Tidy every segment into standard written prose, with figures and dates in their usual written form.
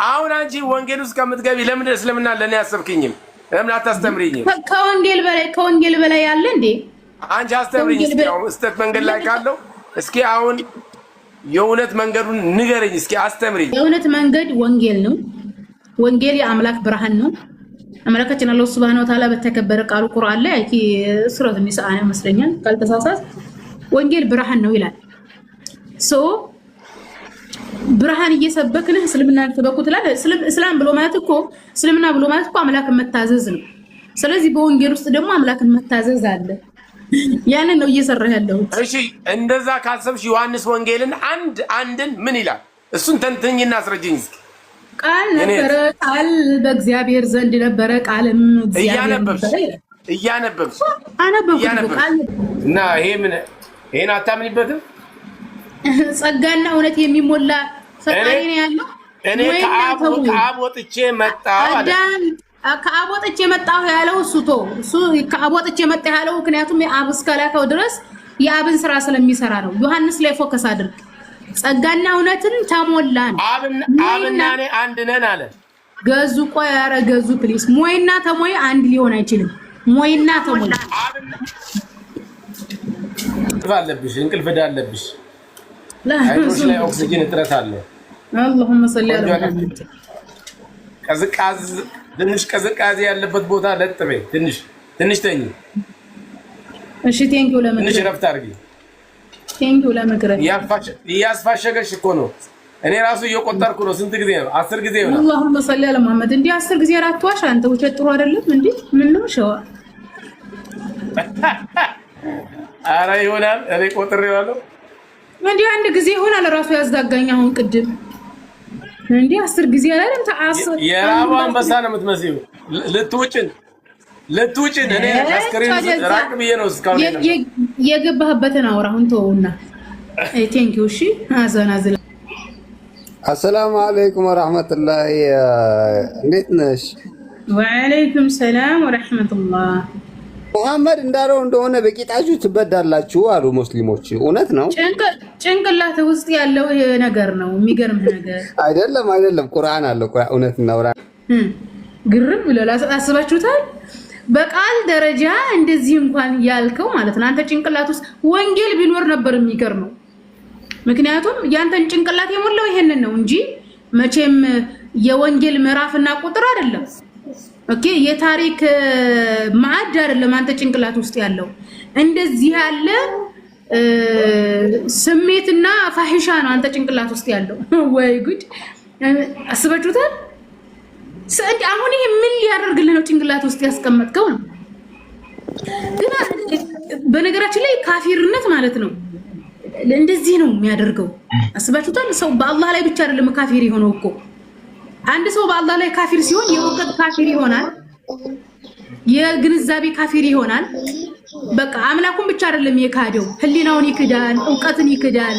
አሁን አንቺ ወንጌል ውስጥ ከምትገቢ ለምን እስልምና ለኔ አሰብክኝም? ለምን አታስተምሪኝም? ከወንጌል በላይ ያለ እንዴ? አንቺ አስተምሪኝ እስኪ። አሁን እስተት መንገድ ላይ ካለው እስኪ አሁን የእውነት መንገዱን ንገረኝ እስኪ አስተምሪኝ። የእውነት መንገድ ወንጌል ነው። ወንጌል የአምላክ ብርሃን ነው። አምላካችን አላህ Subhanahu Wa Ta'ala በተከበረ ቃሉ ቁርአን ላይ አይ ሱረት ኒሳ ይመስለኛል ካልተሳሳት ወንጌል ብርሃን ነው ይላል። ብርሃን እየሰበክን እስልምና ተበኩት ላይ እስላም ብሎ ማለት እኮ እስልምና ብሎ ማለት እኮ አምላክን መታዘዝ ነው። ስለዚህ በወንጌል ውስጥ ደግሞ አምላክን መታዘዝ አለ። ያንን ነው እየሰራህ ያለው። እሺ እንደዛ ካሰብሽ ዮሐንስ ወንጌልን አንድን ምን ይላል? እሱን ተንተኝና አስረጅኝ እስኪ። ቃል ነበረ፣ ቃል በእግዚአብሔር ዘንድ ነበረ፣ ቃልም እግዚአብሔር ነበረ። እያነበብሽ እና ይሄን አታምኒበትም? ጸጋና እውነት የሚሞላ ፈጣሪ ነው ያለው። እኔ ከአብ ወጥቼ መጣሁ አለ። ከአብ ወጥቼ መጣሁ ያለው እሱ ከአብ ወጥቼ መጣሁ ያለው ምክንያቱም የአብ እስከላከው ድረስ የአብን ስራ ስለሚሰራ ነው። ዮሐንስ ላይ ፎከስ አድርግ። ጸጋና እውነትን ተሞላን። አብና እኔ አንድ ነን አለ። ገዙ ቆይ ኧረ ገዙ ፕሊስ። ሞይና ተሞይ አንድ ሊሆን አይችልም። ሞይና ተሞይ እንቅልፍ ዳለብሽ አይቶሽ ላይ ኦክሲጅን እጥረት አለ። اللهم صل على محمد። ቅዝቃዜ ያለበት ቦታ ለጥበይ ትንሽ ተኝ። እሺ ቴንኪው ለምክር ትንሽ ረፍት አድርጊ። ቴንኪው ለምክር። እያስፋሸገሽ እኮ ነው። እኔ ራሱ እየቆጠርኩ ነው። ስንት ጊዜ ነው? 10 ጊዜ ነው። اللهم صل على محمد። እንዴ 10 ጊዜ አትዋሽ አንተ። ውሸት ጥሩ አይደለም እንዴ? ምን ነው ሸዋ? ኧረ ይሆናል። እኔ ቆጥሬዋለሁ። እንዴ አንድ ጊዜ ይሆናል ራሱ ያዝጋጋኝ። አሁን ቅድም እንዴ 10 ጊዜ አይደለም ተአስር የራቡ አንበሳ ነው የምትመስይው። ልትውጭን እኔ አስከሬን ራቅ ብዬ ነው እስካሁን የገባህበትን አውራ። አሁን ተውና ቴንኪው። እሺ አዘናዝላ። አሰላሙ አለይኩም ወራህመቱላሂ። እንዴት ነሽ? ወአለይኩም ሰላም ወራህመቱላህ። ሙሐመድ እንዳለው እንደሆነ በቂጣችሁ ትበዳላችሁ አሉ ሙስሊሞች። እውነት ነው? ጭንቅላት ውስጥ ያለው ይሄ ነገር ነው የሚገርምህ ነገር አይደለም። ቁርአን አለ። እውነት ነው። ግርም ብሎ አስባችሁታል? በቃል ደረጃ እንደዚህ እንኳን ያልከው ማለት ነው። አንተ ጭንቅላት ውስጥ ወንጌል ቢኖር ነበር የሚገርመው። ምክንያቱም ያንተን ጭንቅላት የሞላው ይሄንን ነው እንጂ መቼም የወንጌል ምዕራፍና ቁጥር አይደለም። ኦኬ የታሪክ ማዕድ አይደለም አንተ ጭንቅላት ውስጥ ያለው። እንደዚህ ያለ ስሜትና ፋሂሻ ነው አንተ ጭንቅላት ውስጥ ያለው። ወይ ጉድ! አስባችሁታል? ሰንዲ አሁን ይሄ ምን ሊያደርግልህ ነው ጭንቅላት ውስጥ ያስቀመጥከው ነው? ግን በነገራችን ላይ ካፊርነት ማለት ነው እንደዚህ ነው የሚያደርገው። አስባችሁታል? ሰው በአላህ ላይ ብቻ አይደለም ካፊር የሆነው እኮ። አንድ ሰው በአላህ ላይ ካፊር ሲሆን የእውቀት ካፊር ይሆናል፣ የግንዛቤ ካፊር ይሆናል። በቃ አምላኩን ብቻ አይደለም የካደው፣ ህሊናውን ይክዳል፣ እውቀትን ይክዳል፣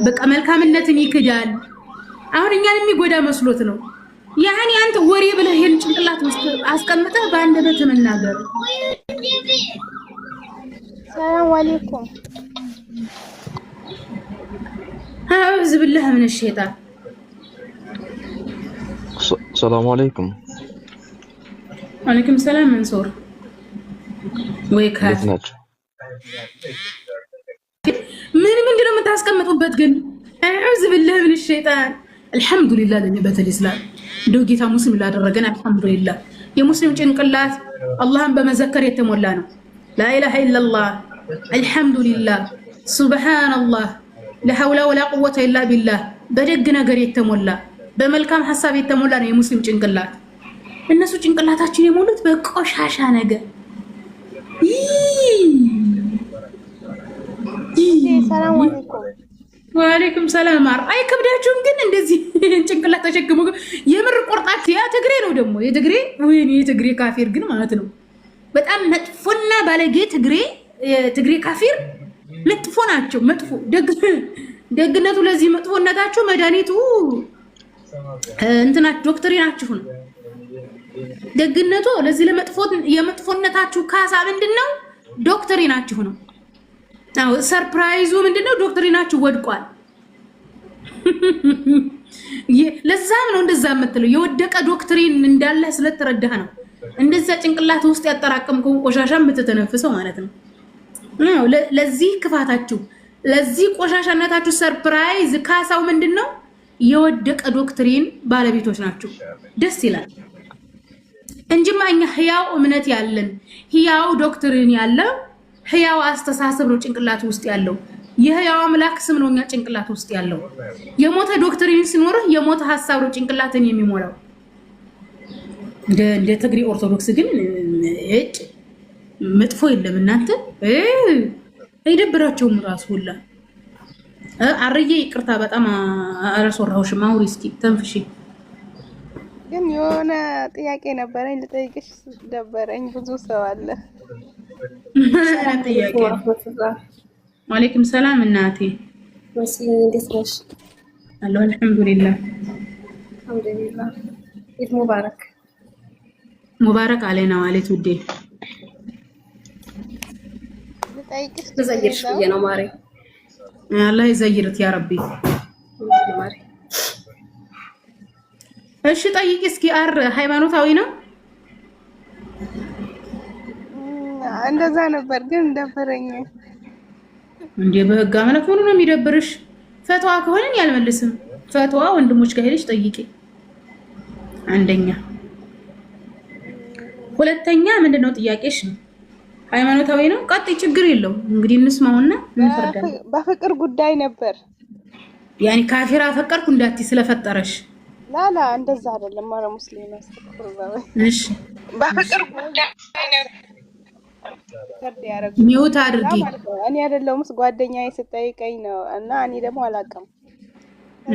በቃ መልካምነትን ይክዳል። አሁን እኛን የሚጎዳ መስሎት ነው። ያኔ አንተ ወሬ ብለህ ይሄን ጭንቅላት ውስጥ አስቀምጠህ በአንደበት መናገር። ሰላም አለይኩም። አውዝ ቢላህ ምን ሸይጣን። ሰላም አለይኩም። ወአለይኩም ሰላም መንሱር። ወይ ካት ምንድነው የምታስቀምጡበት ግን? አውዝ ቢላህ ምን ሸይጣን። አልሐምዱሊላህ ለኒዕመተ الاسلام እንደው ጌታ ሙስሊም ላደረገን አልሐምዱሊላህ። የሙስሊም ጭንቅላት አላህን በመዘከር የተሞላ ነው። ላኢላሃ ኢላላህ አልሐምዱሊላህ ሱብሃንአላህ ለሐውላ ወላ ቁወተ ኢላ ቢላህ። በደግ ነገር የተሞላ በመልካም ሐሳብ የተሞላ ነው የሙስሊም ጭንቅላት። እነሱ ጭንቅላታችን የሞሉት በቆሻሻ ነገር። ሰላም አለይኩም። ወአለይኩም ሰላም። ማር አይከብዳችሁም ግን እንደዚህ ጭንቅላት ተሸክሙ? የምር ቆርጣችሁ ያ ትግሬ ነው ደግሞ የትግሬ ወይኔ የትግሬ ካፊር ግን ማለት ነው በጣም መጥፎና ባለጌ ትግሬ ካፊር መጥፎ ናቸው። መጥፎ ደግነቱ ለዚህ መጥፎነታቸው መድኃኒቱ እንትና ዶክትሪናችሁ ነው። ደግነቱ ለዚህ የመጥፎነታችሁ ካሳ ምንድነው? ዶክትሪናችሁ ነው። አው ሰርፕራይዙ ምንድነው? ዶክትሪናችሁ ወድቋል። ለዛም ነው እንደዛ የምትለው የወደቀ ዶክትሪን እንዳለ ስለተረዳህ ነው እንደዛ ጭንቅላት ውስጥ ያጠራቀምከው ቆሻሻ የምትተነፍሰው ማለት ነው። ለዚህ ክፋታችሁ ለዚህ ቆሻሻነታችሁ ሰርፕራይዝ ካሳው ምንድነው? የወደቀ ዶክትሪን ባለቤቶች ናችሁ። ደስ ይላል እንጂማ እኛ ህያው እምነት ያለን ህያው ዶክትሪን ያለው ህያው አስተሳሰብ ነው ጭንቅላት ውስጥ ያለው። የህያው አምላክ ስም ነው እኛ ጭንቅላት ውስጥ ያለው። የሞተ ዶክትሪን ሲኖር የሞተ ሐሳብ ነው ጭንቅላትን የሚሞላው። እንደ ትግሪ ኦርቶዶክስ ግን እጭ መጥፎ የለም እናንተ አይደብራቸውም ራስ ሁላ አርዬ ይቅርታ በጣም አረሶራውሽ ማውሪ እስኪ ተንፍሺ። ግን የሆነ ጥያቄ ነበረኝ ልጠይቅሽ ደበረኝ። ብዙ ሰው አለ። ጥያቄ ወአለይኩም ሰላም እናቴ መስኪን እንዴት ነሽ? አለሁ አልሐምዱሊላህ። አልሐምዱሊላህ። ኢድ ሙባረክ ሙባረክ አለና ዋሌት ውዴ። ልጠይቅሽ ተዘይርሽ ነው ማሪ። አላህ ይዘይርት ያ ረቢ ማሪ። እሺ ጠይቂ እስኪ። ሃይማኖታዊ ነው እንደዛ ነበር ግን ደበረኝ። እንዴ በህግ አምላክ ሆኖ ነው የሚደብርሽ? ፈትዋ ከሆነ ያልመልስም። ፈትዋ ወንድሞች ጋር ሄደሽ ጠይቂ። አንደኛ። ሁለተኛ ምንድነው ጥያቄሽ? ሃይማኖታዊ ነው? ቀጥይ፣ ችግር የለው። እንግዲህ እንስማውና እንፈርዳለን። በፍቅር ጉዳይ ነበር። ያኒ ካፊራ ፈቀርኩ እንዳትይ ስለፈጠረሽ። ላላ እንደዛ አይደለም። ማረ ሙስሊም አስተክብር ባባ። እሺ በፍቅር ጉዳይ ነበር። ሚውት አድርጊ። እኔ አይደለሁም ጓደኛዬ ስጠይቀኝ ነው እና እኔ ደግሞ አላውቅም።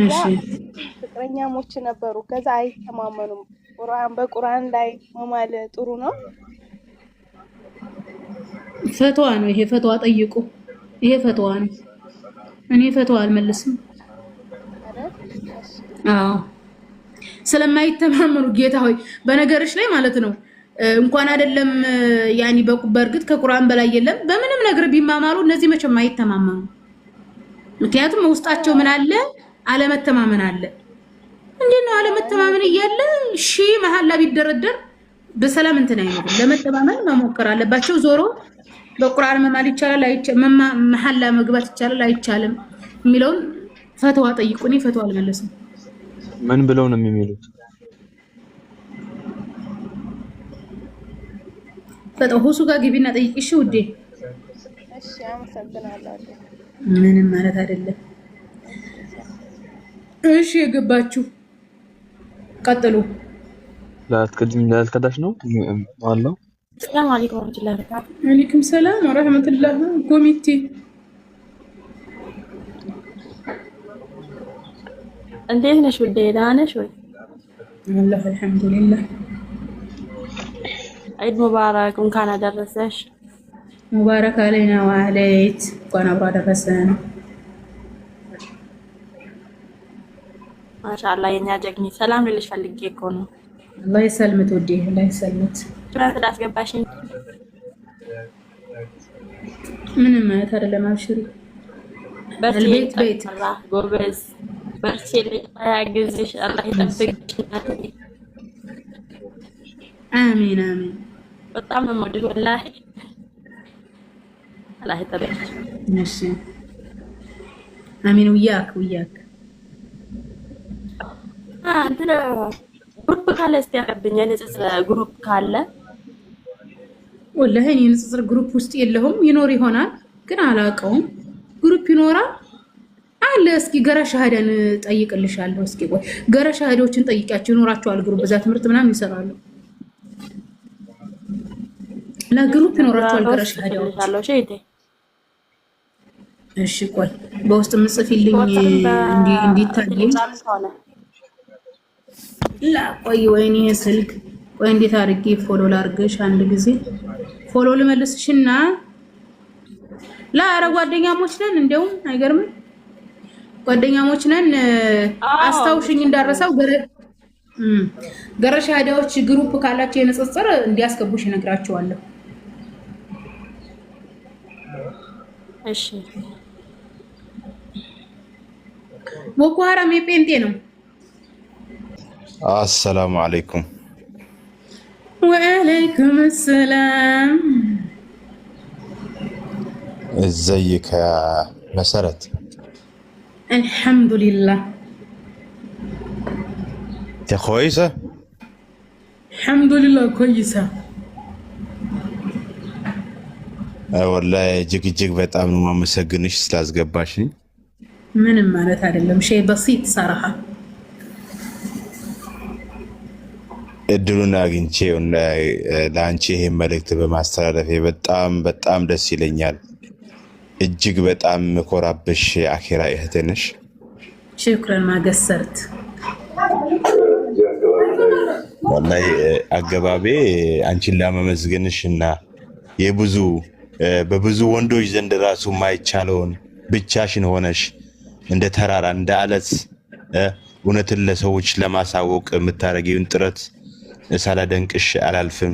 እሺ ፍቅረኛሞች ነበሩ። ከዛ አይተማመኑም። በቁርአን ላይ መማል ጥሩ ነው? ፈትዋ ነው ይሄ። ፈትዋ ጠይቁ። ይሄ ፈትዋ ነው። እኔ ፈትዋ አልመልስም። አዎ ስለማይተማመኑ ጌታ ሆይ በነገርሽ ላይ ማለት ነው እንኳን አይደለም ያኒ በርግጥ ከቁርአን በላይ የለም። በምንም ነገር ቢማማሩ እነዚህ መቼም አይተማመኑ። ምክንያቱም ውስጣቸው ምን አለ? አለመተማመን አለ። እንዴት ነው አለመተማመን እያለ መሐላ ቢደረደር በሰላም እንትን አይኖርም። ለመተማመን መሞከር አለባቸው። ዞሮ በቁርአን መማል ይቻላል አይቻልም፣ መሐላ መግባት ይቻላል አይቻልም የሚለውን ፈትዋ ጠይቁኝ። ፈትዋ አልመለስም። ምን ብለው ነው የሚሉት? ፈትዋ ጋር ግቢና ጠይቂሽ ውዴ። እሺ አመሰግናለሁ። ምንም ማለት አይደለም። እሺ የገባችሁ ቀጥሉ። ላልከዳሽ ነው አለው። ሰላም አለይኩም ወራህመቱላሂ ወበረካቱ። ወአለይኩም ሰላም ወራህመቱላሂ ኮሚቴ እንዴት ነሽ ውዴ? ደህና ነሽ ወይ? አላህ አልሐምዱሊላህ። ዒድ ሙባረክ። እንኳን አደረሰሽ። ሙባረክ አለይና ወአለይት። እንኳን አብሮ አደረሰን። ማሻአላህ የኛ ጀግኒ። ሰላም ልልሽ ፈልጌ እኮ ነው። አላህ ይሰልምት ውዴ፣ አላህ ይሰልምት። ትናንት አስገባሽኝ። ምንም ማለት አይደለም። አብሽሪ። በቤት ቤት ጎበዝ በርቺ። ያግዝሽ፣ አላህ ይጠብቅሽ። አሚን አሚን። በጣም ነው የምወድሽ ወላሂ። አላህ ይጠብቅሽ። እሺ አሚን። ወያክ እንትን ግሩፕ ካለ እስቲ ያቀብኝ። የንጽጽር ግሩፕ ካለ ወላሂ እኔ ንጽጽር ግሩፕ ውስጥ የለሁም። ይኖር ይሆናል ግን አላውቀውም። ግሩፕ ይኖራል አለ። እስኪ ገራ ሻሃዳን ጠይቅልሻለሁ። እስኪ ቆይ ገራ ሻሃዳዎችን ጠይቂያቸው ይኖራቸዋል። ግሩፕ በዛ ትምህርት ምናምን ይሰራሉ። ለግሩፕ ይኖራቸዋል ገራ ሻሃዳዎች። እሺ ቆይ በውስጥ ምጽፊልኝ እንዲታየኝ። ላ ቆይ ወይኔ ስልክ ቆይ እንዴት አድርጌ ፎሎ ላርግሽ? አንድ ጊዜ ፎሎ ልመልስሽና ላ ኧረ ጓደኛሞች ነን። እንደውም አይገርምም? ጓደኛሞች ነን። አስታውሽኝ እንዳረሳው ገረ ሻሃዳዎች ግሩፕ ካላቸው የንጽጽር እንዲያስገቡሽ እነግራቸዋለሁ። እሺ ቦኮ ሀራም የጴንጤ ነው። السلام عليكم. وعليكم السلام. ازيك يا مسرت؟ الحمد لله. انت كويسة؟ الحمد لله كويسة. والله جيك በጣም ነው ማመሰግንሽ ስላስገባሽኝ። ምንም ማለት አይደለም شيء بسيط صراحة. እድሉን አግኝቼው ለአንቺ ይሄን መልእክት በማስተላለፍ በጣም ደስ ይለኛል። እጅግ በጣም ኮራብሽ አኺራ እህቴ ነሽ። شكرا ما قصرت. والله አገባቤ አንቺን ለማመስገንሽና በብዙ ወንዶች ዘንድ ራሱ ማይቻለውን ብቻሽን ሆነሽ እንደ ተራራ እንደ አለት እውነትን ለሰዎች ለማሳወቅ የምታረጊውን ጥረት ሳላደንቅሽ አላልፍም።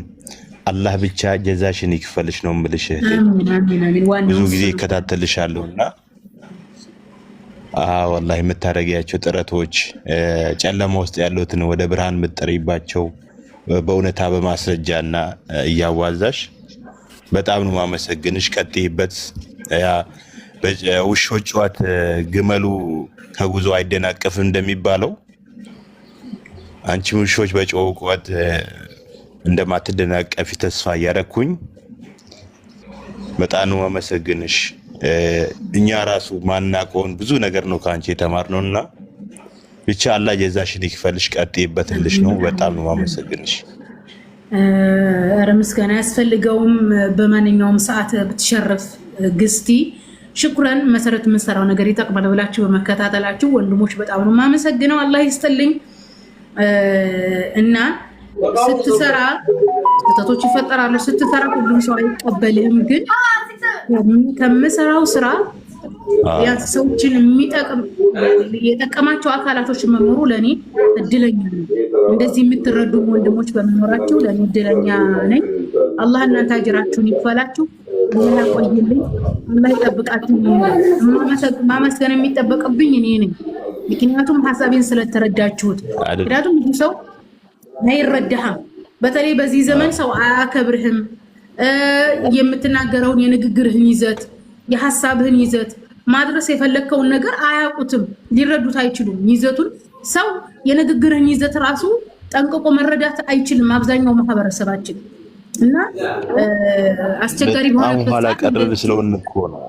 አላህ ብቻ ጀዛሽን ይክፈልሽ ነው የምልሽ። ብዙ ጊዜ እከታተልሻለሁና والله የምታረጊያቸው ጥረቶች ጨለማ ውስጥ ያሉትን ወደ ብርሃን ምትጠሪባቸው በእውነታ በማስረጃና እያዋዛሽ በጣም ነው ማመሰግንሽ። ቀጥይበት። ያ ውሾች ጨዋት ግመሉ ከጉዞ አይደናቀፍም እንደሚባለው አንቺ ውሾች በጨው ቋት እንደማትደናቀፊ ተስፋ ያረኩኝ በጣም ነው ማመሰግንሽ። እኛ ራሱ ማናቆን ብዙ ነገር ነው ካንቺ የተማርነውና ብቻ አላህ ጀዛሽን ይክፈልሽ። ቀጥይበትልሽ ነው። በጣም ነው ማመሰግንሽ። ምስጋና ያስፈልገውም በማንኛውም ሰዓት ብትሸርፍ ግስቲ ሽኩራን መሰረት የምንሰራው ነገር ይጠቅማል ብላችሁ በመከታተላችሁ ወንድሞች በጣም ነው ማመሰግነው። አላህ ይስጥልኝ። እና ስትሰራ ስህተቶች ይፈጠራሉ። ስትሰራ ሁሉም ሰው አይቀበልህም። ግን ከምሰራው ስራ ያ ሰዎችን የሚጠቅም የጠቀማቸው አካላቶች መኖሩ ለኔ እድለኛ ነኝ። እንደዚህ የምትረዱ ወንድሞች በመኖራቸው ለኔ እድለኛ ነኝ። አላህ እናንተ አጅራችሁን ይክፈላችሁ። አላህ ያቆይልኝ። አላህ ይጠብቃችሁ። ማመስገን የሚጠበቅብኝ እኔ ነኝ። ምክንያቱም ሐሳቤን ስለተረዳችሁት። ምክንያቱም ብዙ ሰው አይረዳህም። በተለይ በዚህ ዘመን ሰው አያከብርህም። የምትናገረውን የንግግርህን ይዘት የሐሳብህን ይዘት ማድረስ የፈለከውን ነገር አያውቁትም፣ ሊረዱት አይችሉም። ይዘቱን ሰው የንግግርህን ይዘት ራሱ ጠንቅቆ መረዳት አይችልም አብዛኛው ማህበረሰባችን። እና አስቸጋሪ ሆነ ኋላ ቀር ስለሆነ እኮ ነው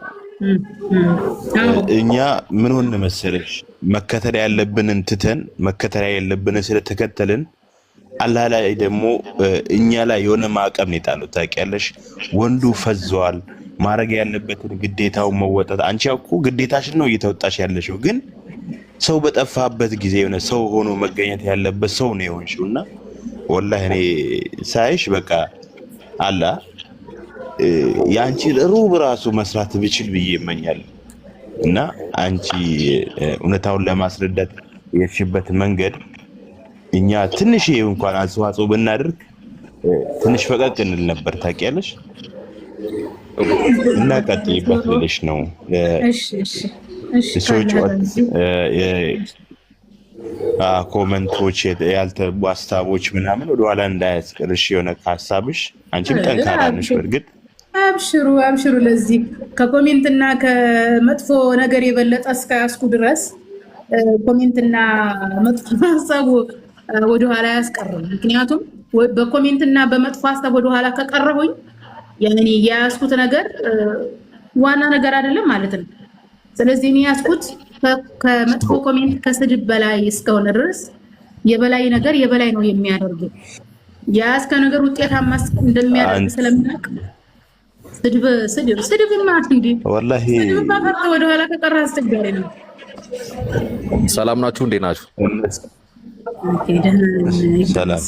እኛ ምን ሆነ መሰለሽ መከተል ያለብንን ትተን መከተል ያለብንን ስለተከተልን አላህ ላይ ደግሞ እኛ ላይ የሆነ ማዕቀብ ነው የጣለው። ታውቂያለሽ ወንዱ ፈዟል። ማረግ ያለበትን ግዴታው መወጣት አንቺ እኮ ግዴታሽን ነው እየተወጣሽ ያለሽው። ግን ሰው በጠፋበት ጊዜ የሆነ ሰው ሆኖ መገኘት ያለበት ሰው ነው የሆንሽውና ወላሂ እኔ ሳይሽ በቃ አላህ ያንቺ ሩብ ራሱ መስራት ብችል ብዬ እመኛለሁ። እና አንቺ እውነታውን ለማስረዳት የሽበት መንገድ እኛ ትንሽ እንኳን አስተዋጽኦ ብናደርግ ትንሽ ፈቀቅ እንል ነበር። ታውቂያለሽ እና ቀጥይበት ልልሽ ነው። ሰዎች ኮሜንቶች ያልተቡ ሀሳቦች ምናምን ወደኋላ እንዳያስቀርሽ የሆነ ሀሳብሽ አንቺም ጠንካራ ነሽ። በእርግጥ አብሽሩ። ለዚህ ከኮሜንትና ከመጥፎ ነገር የበለጠ እስከያስኩ ድረስ ኮሜንትና መጥፎ ሀሳብ ወደኋላ ያስቀርም። ምክንያቱም በኮሜንትና በመጥፎ ሀሳብ ወደኋላ ከቀረሁኝ ያኔ ያስኩት ነገር ዋና ነገር አይደለም ማለት ነው። ስለዚህ እኔ ያስኩት ከመጥፎ ኮሜንት ከስድብ በላይ እስከሆነ ድረስ የበላይ ነገር የበላይ ነው የሚያደርገው። ያስከ ነገር ውጤታማ እንደሚያደርግ ስለምናውቅ ስድብ ማለት እንዴ ወላሂ ወደኋላ ከቀረ አስቸጋሪ ነው። ሰላም ናችሁ? እንዴት ናችሁ?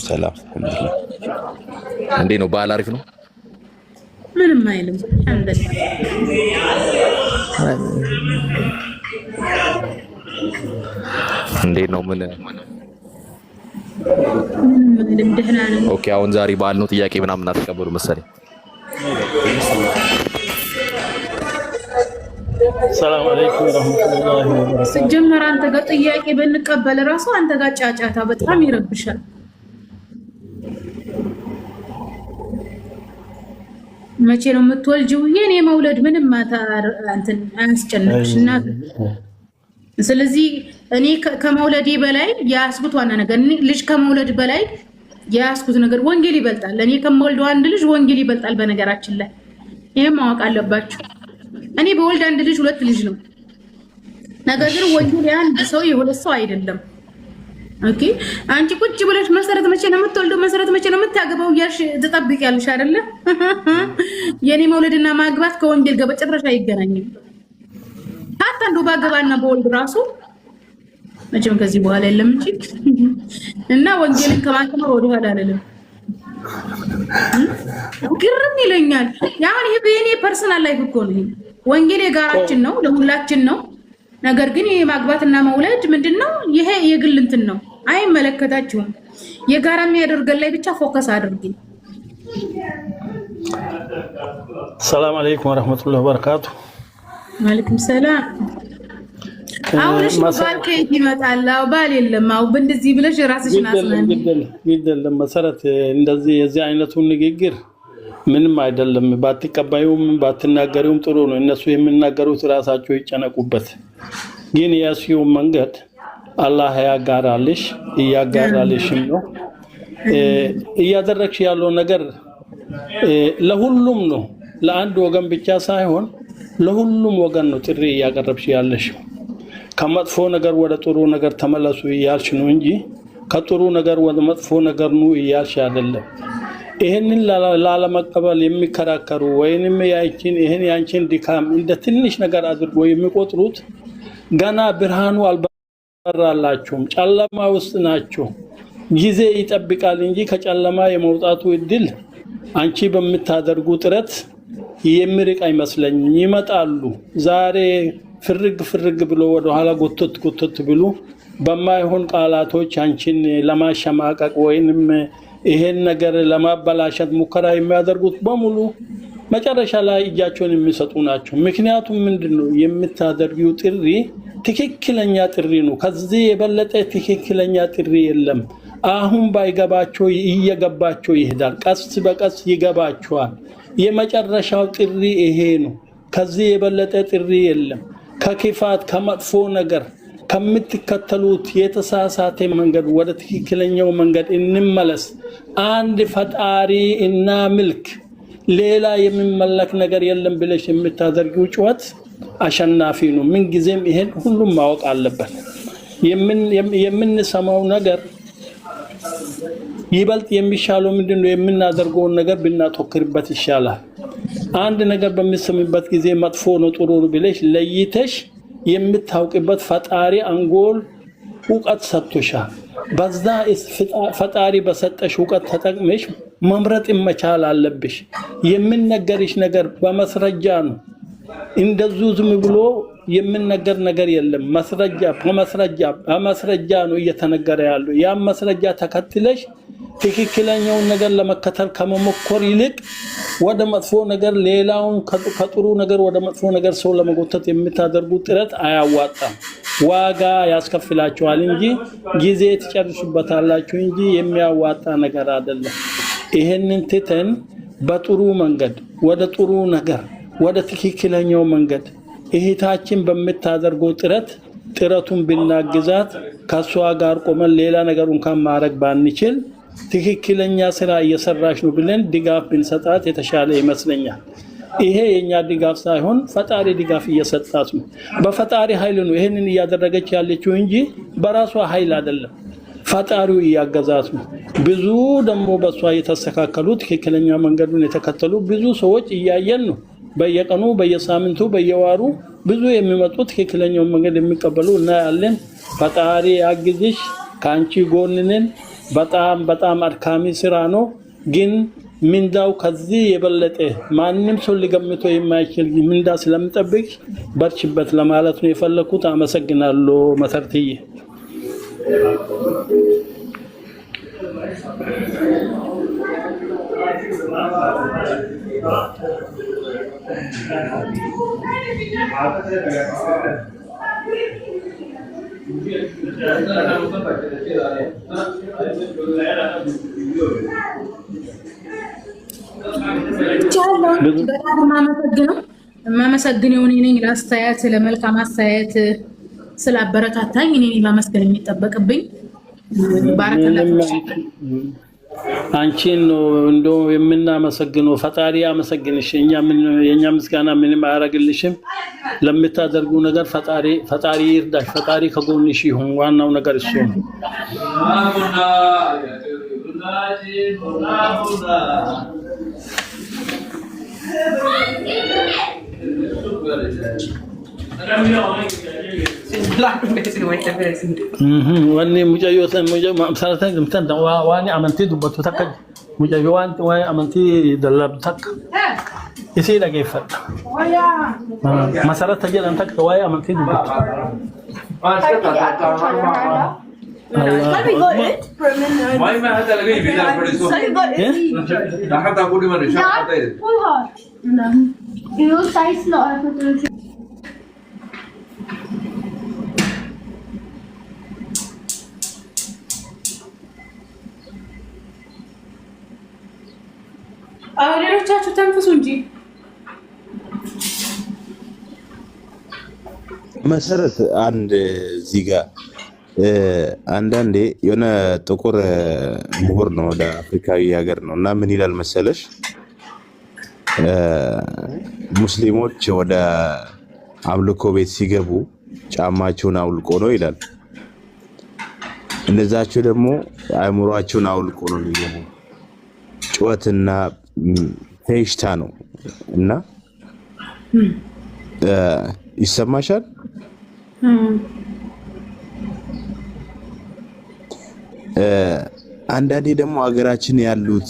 ሰላም። እንዴት ነው? በዓል አሪፍ ነው? ምንም አይልም። እንዴት ነው? ምን ደህና ነን። ኦኬ። አሁን ዛሬ በዓል ነው። ጥያቄ ምናምን አትቀበሉ መሰለኝ። ሰላም አለይኩም ወራህመቱላሂ ወበረካቱ። ሲጀመር አንተ ጋር ጥያቄ ብንቀበል ራሱ አንተ ጋር ጫጫታ በጣም ይረብሻል። መቼ ነው የምትወልጂው? የኔ መውለድ ምንም እንትን አያስጨንቅሽ እናት። ስለዚህ እኔ ከመውለዴ በላይ ያስኩት ዋና ነገር ልጅ ከመውለድ በላይ ያስኩት ነገር ወንጌል ይበልጣል። እኔ ከመወልደው አንድ ልጅ ወንጌል ይበልጣል። በነገራችን ላይ ይሄን ማወቅ አለባችሁ። እኔ በወልድ አንድ ልጅ ሁለት ልጅ ነው። ነገር ግን ወንጌል የአንድ ሰው የሁለት ሰው አይደለም። ኦኬ አንቺ ቁጭ ብለሽ መሰረት መቼ ነው የምትወልደው፣ መሰረት መቼ ነው የምታገባው እያልሽ ትጠብቂያለሽ አይደለ? የኔ መውለድና ማግባት ከወንጌል ጋር በጭራሽ አይገናኝም። ታታ እንደው ባገባና በወልድ ራሱ መቼም ከዚህ በኋላ የለም እንጂ እና ወንጌልን ከማስተማር ወደ ኋላ አይደለም። ግርም ይለኛል። ያሁን ይሄ የኔ ፐርሰናል ላይፍ እኮ ነው። ወንጌል የጋራችን ነው፣ ለሁላችን ነው። ነገር ግን ይሄ ማግባትና መውለድ ምንድነው? ይሄ የግል እንትን ነው፣ አይመለከታችሁም። የጋራ የሚያደርገን ላይ ብቻ ፎከስ አድርጊ። ሰላም አለይኩም ወራህመቱላሂ ወበረካቱ። ወአለይኩም ሰላም። አሁንሽ ባል ከየት ይመጣል? ባል የለም። አሁን በእንደዚህ ብለሽ ራስሽን አስናን ይደለም መሰረት እንደዚህ የዚህ አይነቱ ንግግር ምንም አይደለም። ባትቀባዩም ባትናገሩም ጥሩ ነው። እነሱ የሚናገሩት ራሳቸው ይጨነቁበት። ግን የሲው መንገድ አላህ ያጋራልሽ እያጋራልሽም ነው። እያደረግሽ ያለው ነገር ለሁሉም ነው፣ ለአንድ ወገን ብቻ ሳይሆን ለሁሉም ወገን ነው ጥሪ እያቀረብሽ ያለሽ። ከመጥፎ ነገር ወደ ጥሩ ነገር ተመለሱ እያልሽ ነው እንጂ ከጥሩ ነገር ወደ መጥፎ ነገር ነው እያልሽ አይደለም። ይሄንን ላለመቀበል የሚከራከሩ ወይንም ይሄን ያንቺን ድካም እንደ ትንሽ ነገር አድርጎ የሚቆጥሩት ገና ብርሃኑ አልበራላችሁም፣ ጨለማ ውስጥ ናቸው። ጊዜ ይጠብቃል እንጂ ከጨለማ የመውጣቱ እድል አንቺ በምታደርጉ ጥረት የሚርቅ አይመስለኝም። ይመጣሉ። ዛሬ ፍርግ ብሎ ወደ ኋላ ጎተት ብሎ በማይሆን ቃላቶች አንቺን ለማሸማቀቅ ወይንም ይሄን ነገር ለማበላሸት ሙከራ የሚያደርጉት በሙሉ መጨረሻ ላይ እጃቸውን የሚሰጡ ናቸው። ምክንያቱም ምንድነው የምታደርጊው ጥሪ ትክክለኛ ጥሪ ነው። ከዚህ የበለጠ ትክክለኛ ጥሪ የለም። አሁን ባይገባቸው እየገባቸው ይሄዳል። ቀስ በቀስ ይገባቸዋል። የመጨረሻው ጥሪ ይሄ ነው። ከዚህ የበለጠ ጥሪ የለም። ከክፋት ከመጥፎ ነገር ከምትከተሉት የተሳሳተ መንገድ ወደ ትክክለኛው መንገድ እንመለስ። አንድ ፈጣሪ እና ምልክ ሌላ የሚመለክ ነገር የለም ብለሽ የምታደርጊው ጩኸት አሸናፊ ነው። ምን ጊዜም ይሄን ሁሉም ማወቅ አለበት። የምንሰማው ነገር ይበልጥ የሚሻለው ምንድነው? የምናደርገውን ነገር ብናተኩርበት ይሻላል። አንድ ነገር በሚሰምበት ጊዜ መጥፎ ነው ጥሩ ነው ብለሽ ለይተሽ የምታውቅበት ፈጣሪ አንጎል ዕውቀት ሰጥቶሻል። በዛ ፈጣሪ በሰጠሽ ዕውቀት ተጠቅመሽ መምረጥ መቻል አለብሽ። የምንነገርሽ ነገር በመስረጃ ነው። እንደዙ ዝም ብሎ የምንነገር ነገር የለም። በመስረጃ ነው እየተነገረ ያለው። ያ መስረጃ ተከትለሽ ትክክለኛውን ነገር ለመከተል ከመሞከር ይልቅ ወደ መጥፎ ነገር ሌላውን ከጥሩ ነገር ወደ መጥፎ ነገር ሰው ለመጎተት የምታደርጉት ጥረት አያዋጣም። ዋጋ ያስከፍላችኋል እንጂ ጊዜ ትጨርሱበታላችሁ እንጂ የሚያዋጣ ነገር አይደለም። ይሄንን ትተን በጥሩ መንገድ ወደ ጥሩ ነገር ወደ ትክክለኛው መንገድ እህታችን በምታደርገው ጥረቱን ብናግዛት ከሷ ጋር ቆመን ሌላ ነገሩን ከማረግ ባንችል ትክክለኛ ስራ እየሰራሽ ነው ብለን ድጋፍ ብንሰጣት የተሻለ ይመስለኛል። ይሄ የኛ ድጋፍ ሳይሆን ፈጣሪ ድጋፍ እየሰጣት ነው። በፈጣሪ ኃይል ነው ይሄንን እያደረገች ያለችው እንጂ በራሷ ኃይል አይደለም። ፈጣሪው እያገዛት ነው። ብዙ ደግሞ በሷ የተስተካከሉ ትክክለኛ መንገዱን የተከተሉ ብዙ ሰዎች እያየን ነው። በየቀኑ በየሳምንቱ በየዋሩ ብዙ የሚመጡ ትክክለኛውን መንገድ የሚቀበሉ እናያለን። ፈጣሪ ያግዝሽ፣ ካንቺ ጎን ነን። በጣም አድካሚ ስራ ነው፣ ግን ምንዳው ከዚህ የበለጠ ማንም ሰው ሊገምተው የማይችል ምንዳ ስለምጠብቅ በርችበት ለማለት ነው የፈለኩት። አመሰግናለሁ መሰርትዬ። ማመሰግነው እኔ ነኝ ለአስተያየት ለመልካም አስተያየት ስላበረታታኝ እኔ ማመስገን የሚጠበቅብኝ ባረከላችሁ አንቺን ነው እንደው የምናመሰግነው ፈጣሪ ያመሰግንሽ የኛ ምስጋና ምንም አያረግልሽም ለምታደርጉ ነገር ፈጣሪ ይርዳሽ ፈጣሪ ከጎንሽ ይሁን ዋናው ነገር እሱ ነው واني مجايوت مسارتين متن واني امنتي دبتو تك مجايوان واني امنتي دلبتك يصير كيف مسارت تجي انت واني امنتي دبتو ما ما هذا لقي بيدار فريسو لا حتى اقول ما نشاط هذا يو سايز لا ሌሎቻችሁ ተንፍሱ እንጂ መሰረት አንድ እዚህ ጋር አንዳንዴ የሆነ ጥቁር ምሁር ነው ወደ አፍሪካዊ ሀገር ነው እና ምን ይላል መሰለሽ ሙስሊሞች ወደ አምልኮ ቤት ሲገቡ ጫማቸውን አውልቆ ነው ይላል እነዛቸው ደግሞ አእምሮአቸውን አውልቆ ነው የሚገቡ ጩኸትና ፌሽታ ነው እና ይሰማሻል አንዳንዴ ደግሞ ሀገራችን ያሉት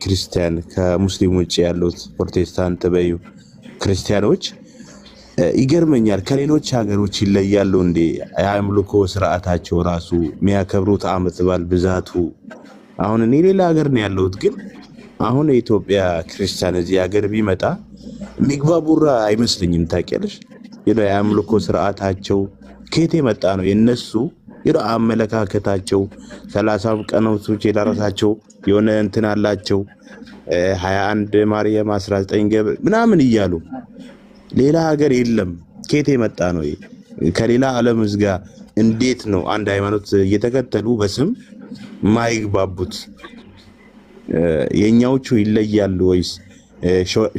ክርስቲያን ከሙስሊም ውጭ ያሉት ፕሮቴስታንት በዩ ክርስቲያኖች ይገርመኛል ከሌሎች ሀገሮች ይለያሉ እንዴ የአምልኮ ስርዓታቸው ራሱ የሚያከብሩት ዓመት በዓል ብዛቱ አሁን እኔ ሌላ ሀገር ነው ያለሁት ግን አሁን የኢትዮጵያ ክርስቲያን እዚህ ሀገር ቢመጣ ሚግባቡራ አይመስልኝም ታውቂያለሽ የአምልኮ ስርዓታቸው ከየት የመጣ ነው የነሱ አመለካከታቸው 30 ቀኖች የራሳቸው የሆነ እንትን አላቸው 21 ማርያም 19 ገብር ምናምን ይያሉ ሌላ ሀገር የለም ከየት የመጣ ነው ከሌላ ዓለም ጋር እንዴት ነው አንድ ሃይማኖት እየተከተሉ በስም ማይግባቡት የኛዎቹ ይለያሉ ወይስ